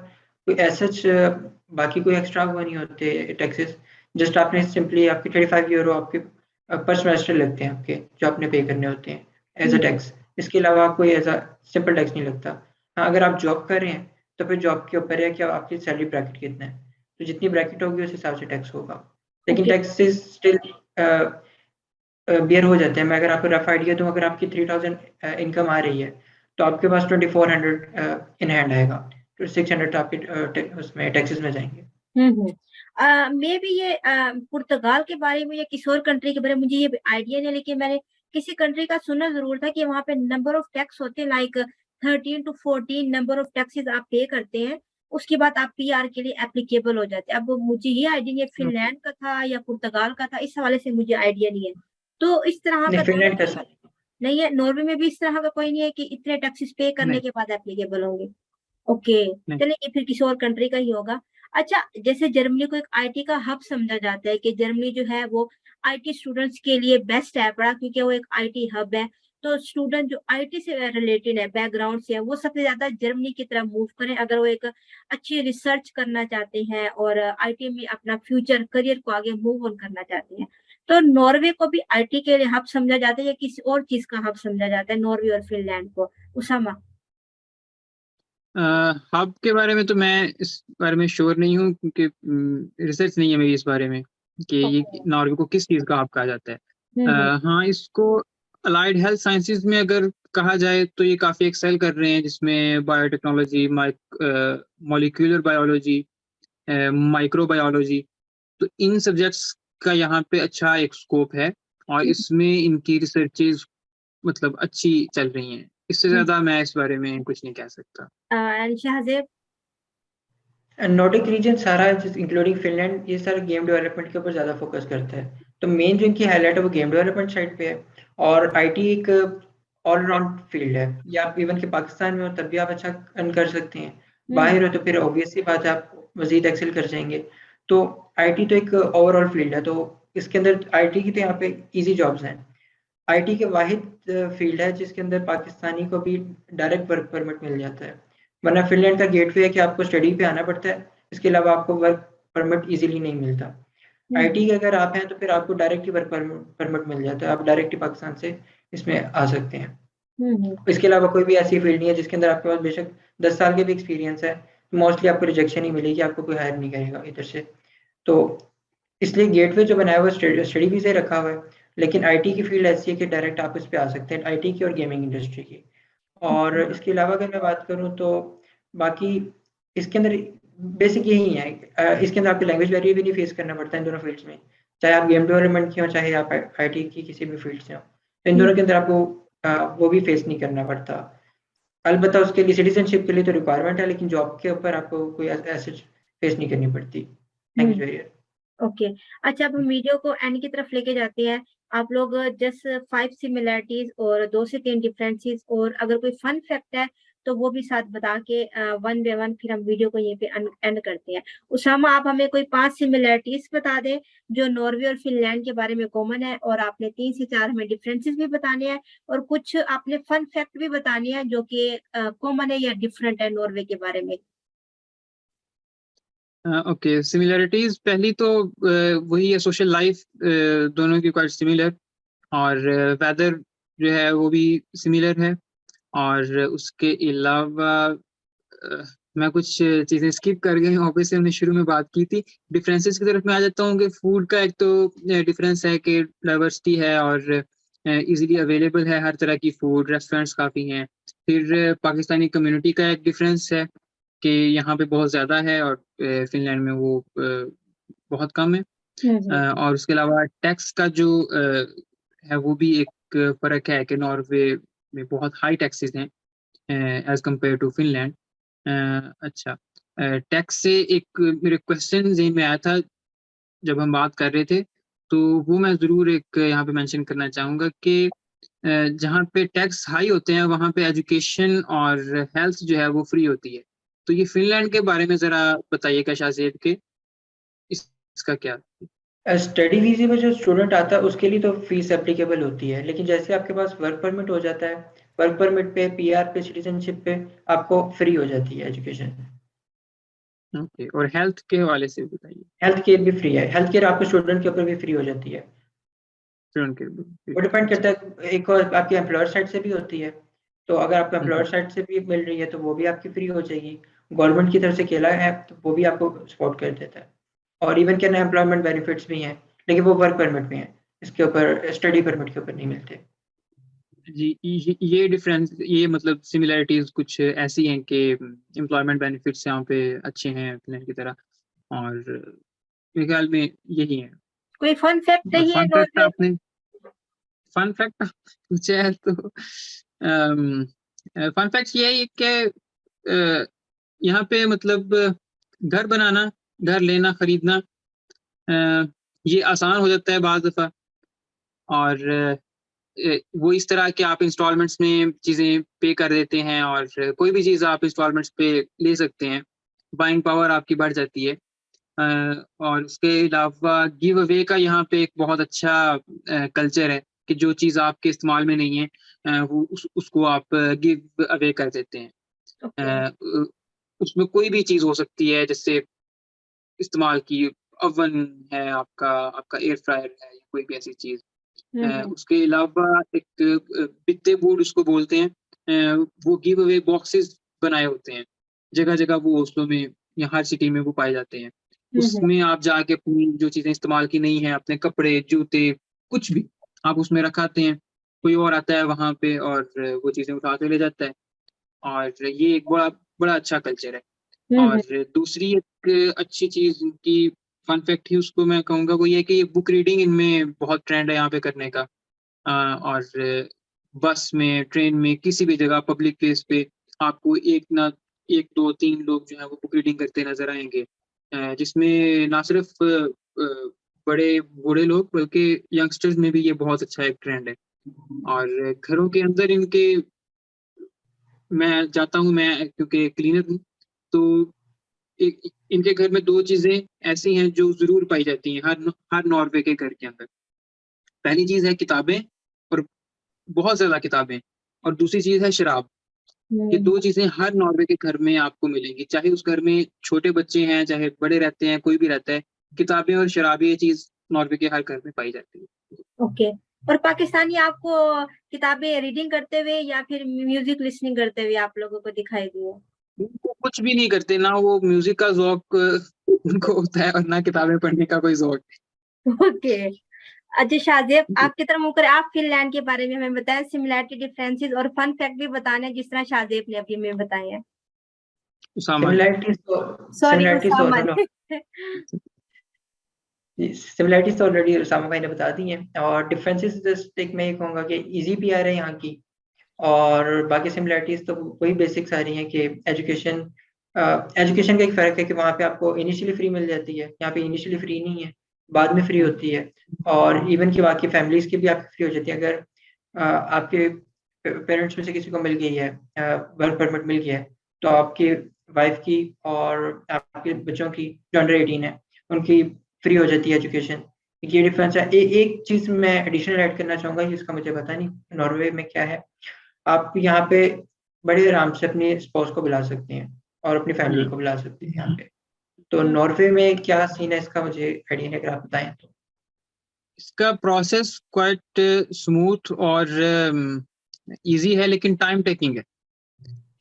कोई सच बाकी कोई एक्स्ट्रा हुआ नहीं होते टैक्सेस। जस्ट आपने सिंपली आपके 35 यूरो आपके पर सेमेस्टर लगते हैं आपके, जो आपने पे करने होते हैं एज अ टैक्स। इसके अलावा कोई एज अ सिंपल टैक्स नहीं लगता। हाँ, अगर आप जॉब कर रहे हैं तो फिर जॉब के ऊपर है कि आपकी सैलरी ब्रैकेट कितना है, तो जितनी ब्रैकेट होगी उस हिसाब से टैक्स होगा। लेकिन ओके। टैक्स स्टिल बियर हो जाते हैं। मैं अगर आपको रफ आइडिया दूं, अगर आपकी 3,000 इनकम आ रही है तो आपके पास 2,400 इन हैंड आएगा, तो 600 तो आपके उसमें टैक्सेस में जाएंगे। मे भी ये पुर्तगाल के बारे में या किसी और कंट्री के बारे में मुझे ये आइडिया नहीं, लेकिन मैंने किसी कंट्री का सुना जरूर था कि वहां पे नंबर ऑफ टैक्स होते हैं, like 13 to 14 number of taxes आप पे करते हैं, उसके बाद आप पीआर के लिए एप्लीकेबल हो जाते हैं। अब मुझे ये आइडिया नहीं है फिनलैंड का था या पुर्तगाल का था, इस हवाले से मुझे आइडिया नहीं है। तो इस तरह का नहीं, फिनलैंड का नहीं है, नॉर्वे में भी इस तरह का कोई नहीं है कि इतने टैक्सेस पे करने नहीं, के बाद एप्लीकेबल होंगे? ओके, नहीं। चलिए ये फिर किसी और कंट्री का ही होगा। अच्छा, जैसे जर्मनी को एक आईटी का हब समझा जाता है कि जर्मनी जो है वो आईटी स्टूडेंट्स के लिए बेस्ट है बड़ा, क्योंकि वो एक आईटी हब है। तो स्टूडेंट जो आईटी से रिलेटेड है, बैकग्राउंड से है, वो सबसे ज्यादा जर्मनी की तरफ मूव करें अगर वो एक अच्छी रिसर्च करना चाहते हैं और आईटी में अपना फ्यूचर करियर को आगे मूव ऑन करना चाहते हैं। तो नॉर्वे को भी आईटी के लिए हब समझा जाता है या किसी और चीज का हब समझा जाता है नॉर्वे और फिनलैंड को? उसामा। हब के बारे में तो मैं इस बारे में श्योर नहीं हूँ, क्योंकि रिसर्च नहीं है मेरी इस बारे में कि ये नॉर्वे को किस चीज़ का हब कहा जाता है। हम्म। हाँ, इसको अलाइड हेल्थ साइंसेज में अगर कहा जाए तो ये काफ़ी एक्सेल कर रहे हैं, जिसमें बायोटेक्नोलॉजी, मॉलिक्यूलर बायोलॉजी, माइक्रोबायोलॉजी, तो इन सब्जेक्ट्स का यहाँ पे अच्छा एक स्कोप है और इसमें इनकी रिसर्चेज मतलब अच्छी चल रही हैं। इससे ज़्यादा मैं इस बारे में कुछ नहीं कह सकता। शाहजेब। नॉर्डिक रीजन सारा इंक्लूडिंग फिनलैंड, ये सारा गेम डेवलपमेंट के ऊपर ज़्यादा फोकस करता है। तो मेन जो इनकी हाईलाइट है वो गेम डेवलपमेंट साइड पे है। और आईटी एक ऑलराउंड फील्ड है। या आप इवन के पाकिस्तान में हो तब भी आप अच्छा अर्न कर सकते हैं, बाहर हो तो फिर ऑब्वियस सी बात है आप मजीद एक्सेल कर जाएंगे। तो आईटी तो एक ओवरऑल फील्ड है, तो इसके अंदर आईटी की तो यहाँ पे इजी जॉब्स हैं। आईटी के वाहिद फील्ड है जिसके अंदर पाकिस्तानी को भी डायरेक्ट वर्क परमिट मिल जाता है, वरना फिनलैंड का गेटवे है कि आपको स्टडी पे आना पड़ता है, इसके अलावा आपको वर्क परमिट इजीली नहीं मिलता। आईटी के अगर आप हैं तो फिर आपको डायरेक्ट ही वर्क परमिट मिल जाता है, आप डायरेक्ट ही पाकिस्तान से इसमें आ सकते हैं। इसके अलावा कोई भी ऐसी फील्ड नहीं है जिसके अंदर आपके पास बेशक 10 साल के भी एक्सपीरियंस है, मोस्टली आपको रिजेक्शन ही मिलेगी, आपको कोई हायर नहीं करेगा इधर से। तो इसलिए गेटवे जो बनाया हुआ है स्टडी वीज़ा रखा हुआ है, लेकिन आईटी की फील्ड ऐसी है कि डायरेक्ट आप इस पे आ सकते हैं, आईटी की और गेमिंग इंडस्ट्री की। और इसके अलावा अगर मैं बात करूं तो बाकी इसके अंदर बेसिक यही है, इसके अंदर आपको लैंग्वेज बैरियर भी नहीं फेस करना पड़ता इन दोनों फील्ड्स में, चाहे आप गेम डेवलपमेंट की हो चाहे आप आईटी की किसी भी फील्ड से हो, तो इन दोनों के अंदर आपको वो भी फेस नहीं करना पड़ता। अलबत्ता उसके लिए सिटीजनशिप के लिए तो रिक्वायरमेंट है, लेकिन जॉब के ऊपर आपको कोई ऐसे फेस नहीं करनी पड़ती लैंग्वेज बैरियर। ओके अच्छा, अब हम वीडियो को एंड की तरफ लेके जाते हैं। आप लोग जस्ट 5 सिमिलरिटीज और 2 से 3 डिफरेंसेस और अगर कोई फन फैक्ट है तो वो भी साथ बता के 1 बाय 1 फिर हम वीडियो को यहीं पे एंड करते हैं। उसामा, आप हमें कोई 5 सिमिलरिटीज बता दें जो नॉर्वे और फिनलैंड के बारे में कॉमन है, और आपने 3 से 4 हमें डिफरेंसेस भी बताने हैं, और कुछ आपने फन फैक्ट भी बतानी है जो कि कॉमन है या डिफरेंट है नॉर्वे के बारे में। ओके, सिमिलरिटीज पहली तो वही है, सोशल लाइफ दोनों की क्वाइट सिमिलर, और वेदर जो है वो भी सिमिलर है। और उसके अलावा मैं कुछ चीज़ें स्किप कर गई हूँ, ऑब्वियसली हमने शुरू में बात की थी। डिफरेंसेस की तरफ मैं आ जाता हूँ कि फूड का एक तो डिफरेंस है कि डाइवर्सिटी है और इजीली अवेलेबल है हर तरह की फूड, रेस्टोरेंट्स काफ़ी हैं। फिर पाकिस्तानी कम्युनिटी का एक डिफरेंस है कि यहाँ पे बहुत ज़्यादा है और फिनलैंड में वो बहुत कम है। और उसके अलावा टैक्स का जो है वो भी एक फ़र्क है कि नॉर्वे में बहुत हाई टैक्सेस हैं एज कम्पेयर टू फिनलैंड। अच्छा, टैक्स से एक मेरे क्वेश्चन ज़हन में आया था जब हम बात कर रहे थे, तो वो मैं ज़रूर एक यहाँ पे मेंशन करना चाहूँगा कि जहाँ पे टैक्स हाई होते हैं वहाँ पे एजुकेशन और हेल्थ जो है वो फ्री होती है। तो ये फिनलैंड के बारे में ज़रा बताइएगा शाहज़ेब के इसका क्या? स्टडी वीज़े में जो स्टूडेंट आता है उसके लिए तो फीस एप्लीकेबल होती है, लेकिन जैसे आपके पास वर्क परमिट हो जाता है, वर्क परमिट पे, पीआर पे, सिटीजनशिप पे आपको फ्री हो जाती है एजुकेशन। ओके, और हेल्थ के हवाले से बताइए। हेल्थ केयर भी फ्री है, हेल्थ केयर आपके स्टूडेंट के ऊपर भी फ्री हो जाती है। स्टूडेंट के वो डिपेंड करता है, एक और आपकी एम्प्लॉयर साइड से भी होती है, तो अगर आपको एम्प्लॉयर साइड से भी मिल रही है तो वो भी आपकी फ्री हो जाएगी। गवर्नमेंट की तरफ से केला है तो वो भी आपको सपोर्ट कर देता है, और इवन क्या एम्प्लॉयमेंट बेनिफिट्स भी हैं, लेकिन वो वर्क परमिट में है, इसके ऊपर स्टडी परमिट के ऊपर नहीं मिलते। जी, ये डिफरेंस, ये मतलब सिमिलरिटीज कुछ ऐसी हैं कि एम्प्लॉयमेंट बेनिफिट्स यहाँ पे अच्छे हैं फिनलैंड की तरह, और मेरे ख्याल में यही है। कोई फन फैक्ट नहीं है फन फैक्ट नॉर्वे? आपने फन फैक्ट पूछा है तो फन फैक्ट ये है कि यहाँ पे मतलब घर बनाना, घर लेना, खरीदना ये आसान हो जाता है बाज़ दफ़ा, और वो इस तरह के आप इंस्टॉलमेंट्स में चीज़ें पे कर देते हैं और कोई भी चीज़ आप इंस्टॉलमेंट्स पे ले सकते हैं, बाइंग पावर आपकी बढ़ जाती है। और उसके अलावा गिव अवे का यहाँ पे एक बहुत अच्छा कल्चर है कि जो चीज़ आपके इस्तेमाल में नहीं है वो उसको आप गिव अवे कर देते हैं। उसमें कोई भी चीज़ हो सकती है, जैसे इस्तेमाल की ओवन है आपका, आपका एयर फ्रायर है, या कोई भी ऐसी चीज़। उसके अलावा एक बित्ते बोर्ड उसको बोलते हैं, वो गिव अवे बॉक्सेस बनाए होते हैं, जगह-जगह वो ओस्लो में या हर सिटी में वो पाए जाते हैं। उसमें आप जाके अपनी जो चीज़ें इस्तेमाल की नहीं है, अपने कपड़े, जूते, कुछ भी आप उसमें रखाते हैं। कोई और आता है वहाँ पे और वो चीज़ें उठा के ले जाता है, और ये एक बड़ा बड़ा अच्छा कल्चर है। और दूसरी एक अच्छी चीज़ की फन फैक्ट ही उसको मैं कहूँगा, वो ये है कि ये बुक रीडिंग इनमें बहुत ट्रेंड है यहाँ पे करने का। और बस में, ट्रेन में, किसी भी जगह पब्लिक प्लेस पे आपको 1, 2, 3 लोग जो हैं वो बुक रीडिंग करते नज़र आएँगे। जिसमें ना सिर्फ़ बड़े बूढ़े लोग बल्कि यंगस्टर्स में भी ये बहुत अच्छा एक ट्रेंड है। और घरों के अंदर इनके मैं जाता हूँ, मैं क्योंकि क्लीनर हूँ, तो इनके घर में 2 चीज़ें ऐसी हैं जो ज़रूर पाई जाती हैं हर नॉर्वे के घर के अंदर। पहली चीज़ है किताबें, और बहुत ज्यादा किताबें, और दूसरी चीज है शराब। ये दो चीजें हर नॉर्वे के घर में आपको मिलेंगी, चाहे उस घर में छोटे बच्चे हैं, चाहे बड़े रहते हैं, कोई भी रहता है, किताबें और शराब ये चीज नॉर्वे के हर घर में पाई जाती है। ओके। और पाकिस्तानी आपको किताबें रीडिंग करते हुए या फिर म्यूजिक लिसनिंग करते हुए आप लोगों को दिखाई दिए? वो कुछ भी नहीं करते, ना वो म्यूजिक का ज़ौक उनको होता है और ना किताबें पढ़ने का कोई ज़ौक। ओके। अच्छा शाहजेब, आपकी तरफ मुकर आप फिनलैंड के बारे में हमें बताएं, सिमिलैरिटी, डिफरेंसेस और फन फैक्ट भी बताने जिस तरह शाहजेब ने अभी हमें बताए हैं। उसामा। सॉरी सिमिलैरिटीज तो ऑलरेडी उसामा भाई ने बता दी हैं, और डिफरेंसेस जस्ट एक मैं ये कहूँगा कि इजी भी आ रहे हैं यहाँ की, और बाकी सिमिलैरिटीज तो वही बेसिक्स आ रही हैं कि एजुकेशन का एक फ़र्क है कि वहाँ पे आपको इनिशियली फ्री मिल जाती है, यहाँ पे इनिशियली फ्री नहीं है, बाद में फ्री होती है। और इवन कि बाकी फैमिलीज़ की भी आपकी फ्री हो जाती है। अगर आपके पेरेंट्स में से किसी को मिल गई है, वर्क परमिट मिल गया है, तो आपकी वाइफ की और आपके बच्चों की जो अंडर 18 है उनकी फ्री हो जाती है एजुकेशन। ये डिफरेंस है। एक चीज़ मैं एडिशनल ऐड करना चाहूँगा, जिसका मुझे पता नहीं नॉर्वे में क्या है। आप यहाँ पे बड़े आराम से अपनी स्पाउस को बुला सकते हैं और अपनी फैमिली को बुला सकते हैं यहाँ पे। तो नॉर्वे में क्या सीन है इसका मुझे आइडिया नहीं, अगर आप बताएं तो। इसका प्रोसेस क्वाइट स्मूथ और इजी है, लेकिन टाइम टेकिंग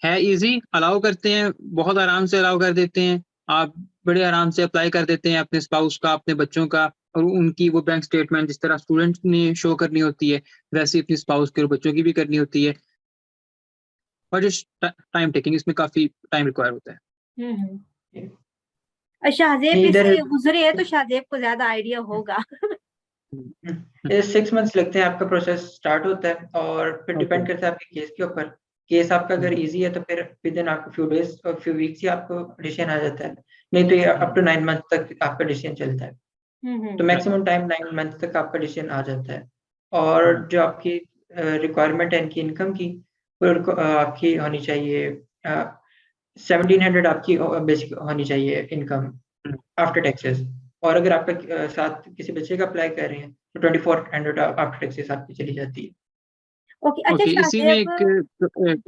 है इजी, अलाउ करते हैं, बहुत आराम से अलाउ कर देते हैं, आप बड़े आराम से अप्लाई कर देते हैं अपने स्पाउस का, अपने बच्चों का, और उनकी वो बैंक स्टेटमेंट जिस तरह स्टूडेंट ने शो करनी होती है वैसे अपनी स्पाउस के और बच्चों की भी करनी होती है। और जो टाइम टेकिंग, इसमें काफी टाइम रिक्वायर होता है। और शाहजेब नहीं, इधर इससे गुजरे है तो शाहजेब को ज्यादा आइडिया होगा। 6 मंथ्स लगते हैं, आपका प्रोसेस स्टार्ट होता है, और फिर डिपेंड करता है आपके केस के ऊपर। केस आपका अगर इजी है तो फिर विद इन आपको फ्यू डेज और फ्यू वीक्स ही आपको डिसीजन आ जाता है, नहीं तो ये अप टू 9 मंथ तक आपका डिसीजन चलता है। तो मैक्सिमम टाइम 9 मंथ तक आपका डिसीजन आ जाता है। और जो आपकी रिक्वायरमेंट है इनकी इनकम की, वो आपकी होनी चाहिए 1700 आपकी बेसिक होनी चाहिए इनकम आफ्टर टैक्सेस। और अगर आपका साथ किसी बच्चे का अप्लाई कर रहे हैं तो 2400 आफ्टर टैक्सेस आपकी चली जाती है। ओके। अच्छा इसी में शाहजेब,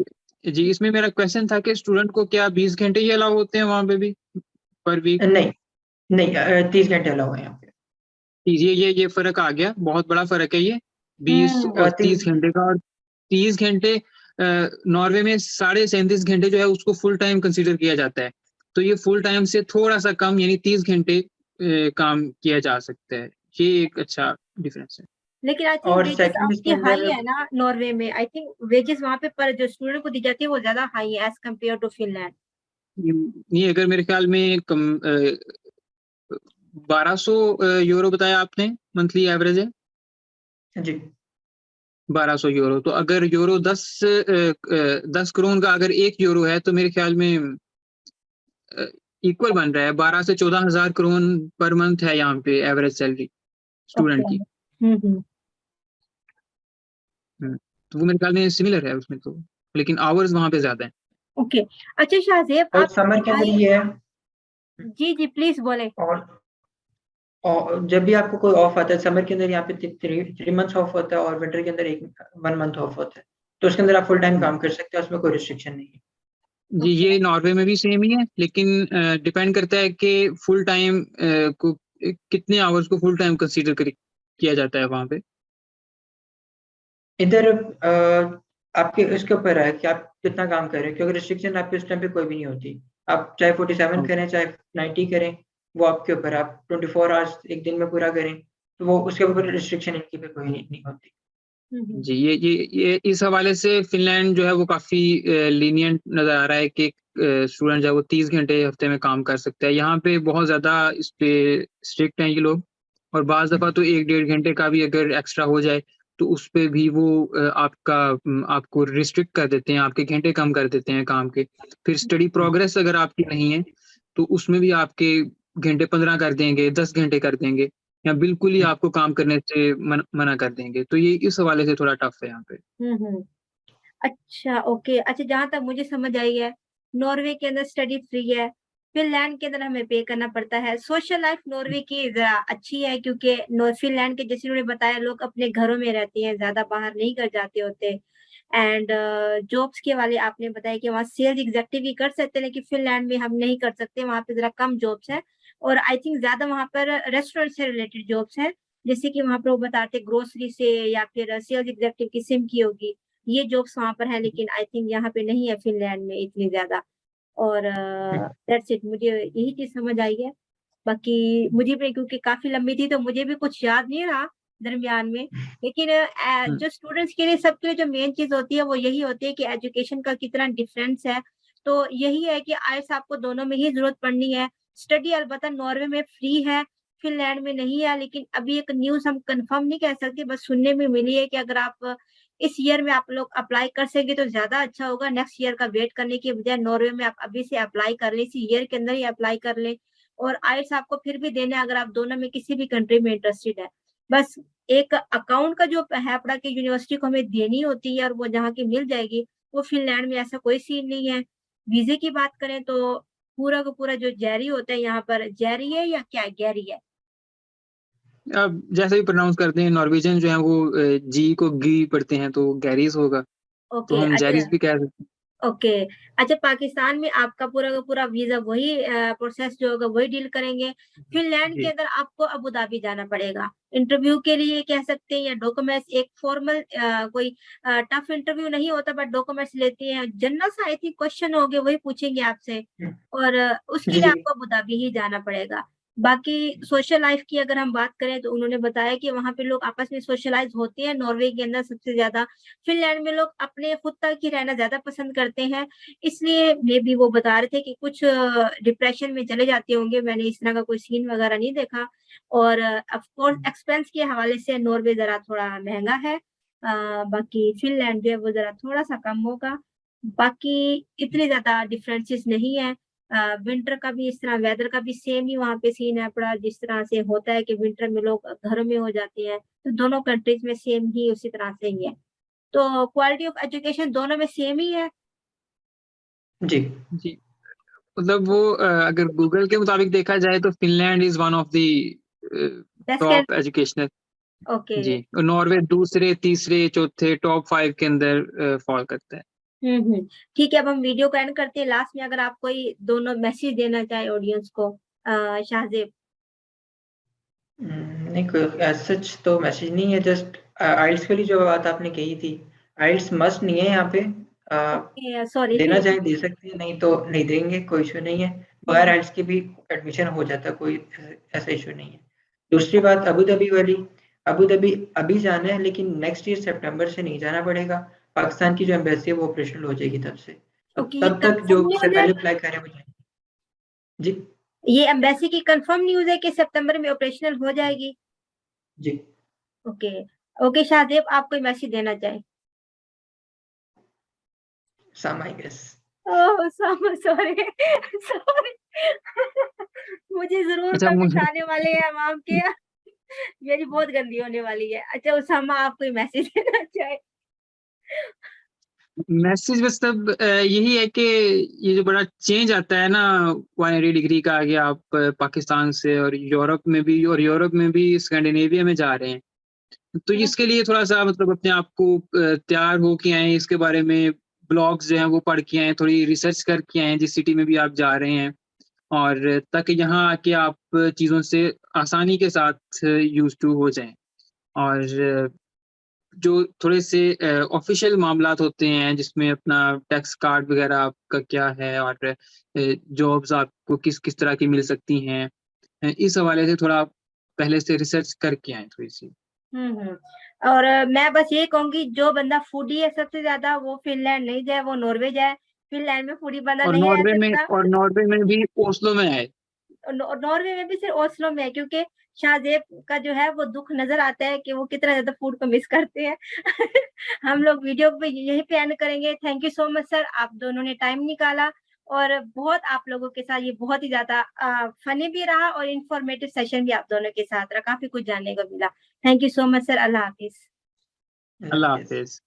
जी, इसमें मेरा क्वेश्चन था कि स्टूडेंट को क्या 20 घंटे ही अलाउ होते हैं वहाँ पे भी पर वीक? नहीं 30 घंटे अलाउ है यहाँ पे। ये फर्क आ गया, बहुत बड़ा फर्क है ये, 20 और 30 घंटे का। और 30 घंटे नॉर्वे में 37.5 घंटे जो है उसको फुल टाइम कंसीडर किया जाता है, तो ये फुल टाइम से थोड़ा सा कम, यानी 30 घंटे काम किया जा सकता है। ये एक अच्छा डिफरेंस है। लेकिन आई थिंक और वेजेस सेकंड इसके आपकी हाई अंदर है ना नॉर्वे में। आई थिंक वेजेस वहाँ पे पर जो स्टूडेंट को दी जाती है वो ज्यादा हाई है एज कम्पेयर टू फिनलैंड। ये अगर मेरे ख्याल में 1200 यूरो बताया आपने मंथली एवरेज है जी। 1200 यूरो। तो अगर यूरो 10 करोड़ का अगर 1 यूरो है तो मेरे ख्याल में इक्वल बन रहा है, 12 से 14,000 करोड़ पर मंथ है यहाँ पे एवरेज सैलरी स्टूडेंट की। तो वो मेरे ख्याल में सिमिलर है उसमें तो, लेकिन आवर्स वहाँ पे ज्यादा है। ओके। अच्छा शाहजेब, और आप समर के अंदर ये है। जी जी प्लीज बोले। और जब भी आपको कोई ऑफ आता है समर के अंदर, यहाँ पे 3 मंथ्स ऑफ होता है, और विंटर के अंदर 1 मंथ ऑफ होता है, तो उसके अंदर आप फुल टाइम काम कर सकते हैं, उसमें कोई रिस्ट्रिक्शन नहीं है। जी, ये नॉर्वे में भी सेम ही है, लेकिन डिपेंड करता है कि फुल टाइम को कितने आवर्स को फुल टाइम कंसीडर किया जाता है वहाँ पे। इधर आपके इसके ऊपर है कि आप कितना काम कर रहे हैं, क्योंकि रिस्ट्रिक्शन आपके इस टाइम पे कोई भी नहीं होती। आप चाहे 47 करें चाहे 90 करें, वो आपके ऊपर। आप 24 आवर्स एक दिन में पूरा करें तो वो उसके ऊपर रिस्ट्रिक्शन इनकी पे कोई नहीं होती। जी, ये इस हवाले से फिनलैंड जो है वो काफी लीनियंट नजर आ रहा है कि स्टूडेंट जो है वो 30 घंटे हफ्ते में काम कर सकता है। यहाँ पे बहुत ज्यादा इस पे स्ट्रिक्ट हैं ये लोग, और बाज दफा तो 1-1.5 घंटे का भी अगर एक्स्ट्रा हो जाए तो उस पे भी वो आपको रिस्ट्रिक्ट कर देते हैं, आपके घंटे कम कर देते हैं काम के। फिर स्टडी प्रोग्रेस अगर आपकी नहीं है तो उसमें भी आपके घंटे 15 कर देंगे, 10 घंटे कर देंगे, या बिल्कुल ही आपको काम करने से मना कर देंगे। तो ये इस हवाले से थोड़ा टफ है यहाँ पे। अच्छा ओके। अच्छा, जहाँ तक मुझे समझ आई है नॉर्वे के अंदर स्टडी फ्री है, फिनलैंड के अंदर हमें पे करना पड़ता है। सोशल लाइफ नॉर्वे की जरा अच्छी है क्योंकि फिनलैंड के जैसे उन्होंने बताया लोग अपने घरों में रहते हैं, ज्यादा बाहर नहीं कर जाते होते। एंड जॉब्स के वाले आपने बताया कि वहाँ सेल्स एग्जेक्टिव ही कर सकते हैं, लेकिन फिनलैंड में हम नहीं कर सकते, वहाँ पे जरा कम जॉब्स है। और आई थिंक ज्यादा वहाँ पर रेस्टोरेंट से रिलेटेड जॉब्स है, जैसे कि वहाँ पर वो बताते ग्रोसरी से या फिर सेल्स एग्जेक्टिव की सिम की होगी, ये जॉब्स वहाँ पर है, लेकिन आई थिंक यहाँ पे नहीं है फिनलैंड में इतनी ज्यादा। और दैट्स इट, मुझे यही चीज समझ आई है। बाकी मुझे भी क्योंकि काफी लंबी थी तो मुझे भी कुछ याद नहीं रहा दरमियान में, लेकिन जो स्टूडेंट्स के लिए सबके लिए जो मेन चीज होती है वो यही होती है कि एजुकेशन का कितना डिफरेंस है। तो यही है कि आइल्स आपको दोनों में ही जरूरत पड़नी है। स्टडी अलबत्ता नॉर्वे में फ्री है, फिनलैंड में नहीं है, लेकिन अभी एक न्यूज हम कंफर्म नहीं कह सकते, बस सुनने में मिली है कि अगर आप इस ईयर में आप लोग अप्लाई कर सके तो ज्यादा अच्छा होगा, नेक्स्ट ईयर का वेट करने की बजाय नॉर्वे में आप अभी से अप्लाई कर ले, इसी ईयर के अंदर ही अप्लाई कर ले। और आइल्स आपको फिर भी देना है अगर आप दोनों में किसी भी कंट्री में इंटरेस्टेड है। बस एक अकाउंट का जो है पड़ा कि यूनिवर्सिटी को हमें देनी होती है और वो जहाँ की मिल जाएगी, वो फिनलैंड में ऐसा कोई सीन नहीं है। वीजे की बात करें तो पूरा का पूरा जो जेरी होता है यहाँ पर, जेरी है या क्या गैरी है? अब जैसे भी प्रोनाउंस करते हैं नॉर्वेजियन जो है वो जी को गी पढ़ते हैं तो गैरीज होगा, तो ओके हम अच्छा। जैरीज भी कह सकते हैं। ओके अच्छा, पाकिस्तान में आपका पूरा का पूरा वीजा वही प्रोसेस जो होगा वही डील करेंगे। फिनलैंड के जी अंदर आपको अबू धाबी जाना पड़ेगा इंटरव्यू के लिए कह सकते हैं, या डॉक्यूमेंट्स एक फॉर्मल कोई टफ इंटरव्यू नहीं होता, बट डॉक्यूमेंट्स लेते हैं, जनरल सा आई थिंक क्वेश्चन होंगे वही पूछेंगे आपसे। और उसके जी लिए जी आपको अबू धाबी ही जाना पड़ेगा। बाकी सोशल लाइफ की अगर हम बात करें तो उन्होंने बताया कि वहां पे लोग आपस में सोशलाइज होते हैं, नॉर्वे के अंदर सबसे ज्यादा। फिनलैंड में लोग अपने खुद तक ही रहना ज्यादा पसंद करते हैं, इसलिए मे बी वो बता रहे थे कि कुछ डिप्रेशन में चले जाते होंगे, मैंने इस तरह का कोई सीन वगैरह नहीं देखा। और ऑफ कोर्स एक्सपेंस के हवाले से नॉर्वे जरा थोड़ा महंगा है, बाकी फिनलैंड जो है वो जरा थोड़ा सा कम होगा। बाकी इतने ज्यादा डिफरेंसेस नहीं है। विंटर का भी इस तरह, वेदर का भी सेम ही वहाँ पे सीन है पड़ा, जिस तरह से होता है कि विंटर में लोग घरों में हो जाते हैं, तो दोनों कंट्रीज में सेम ही उसी तरह से ही है। तो क्वालिटी ऑफ एजुकेशन दोनों में सेम ही है। जी जी मतलब वो अगर गूगल के मुताबिक देखा जाए तो Finland is one of the best. Top educational. Okay. जी और नॉर्वे दूसरे तीसरे चौथे टॉप 5 के अंदर फॉल करता है। ठीक है, अब हम वीडियो को एंड करते हैं। लास्ट में अगर आप कोई दोनों मैसेज देना चाहे ऑडियंस को, शाहजेब। नहीं कोई एज सच तो मैसेज नहीं है, जस्ट आइल्स के लिए जो बात आपने कही थी, आइल्स मस्ट नहीं है यहाँ पे। ओके सॉरी देना ठीक। चाहे दे सकते हैं, नहीं तो नहीं देंगे, कोई इशू नहीं है। बगैर आइल्स के भी एडमिशन हो जाता है, कोई ऐसा इशू नहीं है। दूसरी बात अबू धाबी वाली, अबू धाबी अभी जाना है लेकिन नेक्स्ट ईयर सितंबर से नहीं जाना पड़ेगा, पाकिस्तान की जो एम्बेसी है वो ऑपरेशनल हो जाएगी तब से, तो ओके, ये तब तक जो कंफर्म उससे न्यूज है? पहले अप्लाई करें वो जाएंगे। जी ये एम्बेसी की कंफर्म न्यूज है कि सितंबर में ऑपरेशनल हो जाएगी? जी ओके। ओके शाहजेब, आप कोई मैसेज देना चाहे? Some I guess. Oh sorry sorry मुझे जरूर अच्छा पेश मुझे आने वाले हैं अवाम के, मेरी बहुत गंदी होने वाली है। अच्छा उसामा, आप कोई मैसेज देना चाहे? मैसेज बस तब यही है कि ये जो बड़ा चेंज आता है ना 180 डिग्री का, आगे आप पाकिस्तान से और यूरोप में भी स्कैंडिनेविया में जा रहे हैं, तो इसके लिए थोड़ा सा मतलब अपने आप को तैयार हो के आए, इसके बारे में ब्लॉग्स जो हैं वो पढ़ के आए, थोड़ी रिसर्च करके आए जिस सिटी में भी आप जा रहे हैं, और ताकि यहाँ आके आप चीज़ों से आसानी के साथ यूज टू हो जाएं। और जो थोड़े से ऑफिशियल मामलात होते हैं जिसमें अपना टैक्स कार्ड वगैरह आपका क्या है, और जॉब्स आपको किस किस तरह की मिल सकती हैं, इस हवाले से थोड़ा पहले से रिसर्च करके आए थोड़ी सी। और मैं बस ये कहूंगी जो बंदा फूडी है सबसे ज्यादा वो फिनलैंड नहीं जाए, वो नॉर्वे जाए। फिनलैंड में फूडी बंदा नहीं रह सकता। और नॉर्वे में भी ओस्लो में आए। नॉर्वे में भी सिर्फ ओस्लो में है, क्योंकि शाहजेब का जो है वो दुख नजर आता है कि वो कितना ज्यादा फूड को मिस करते हैं। हम लोग वीडियो पे यहीं पे एंड करेंगे। Thank you so much sir, आप दोनों ने टाइम निकाला, और बहुत आप लोगों के साथ ये बहुत ही ज्यादा फनी भी रहा और इंफॉर्मेटिव सेशन भी आप दोनों के साथ रहा, काफी कुछ जानने को मिला। Thank you so much sir, Allah Hafiz. Allah Hafiz.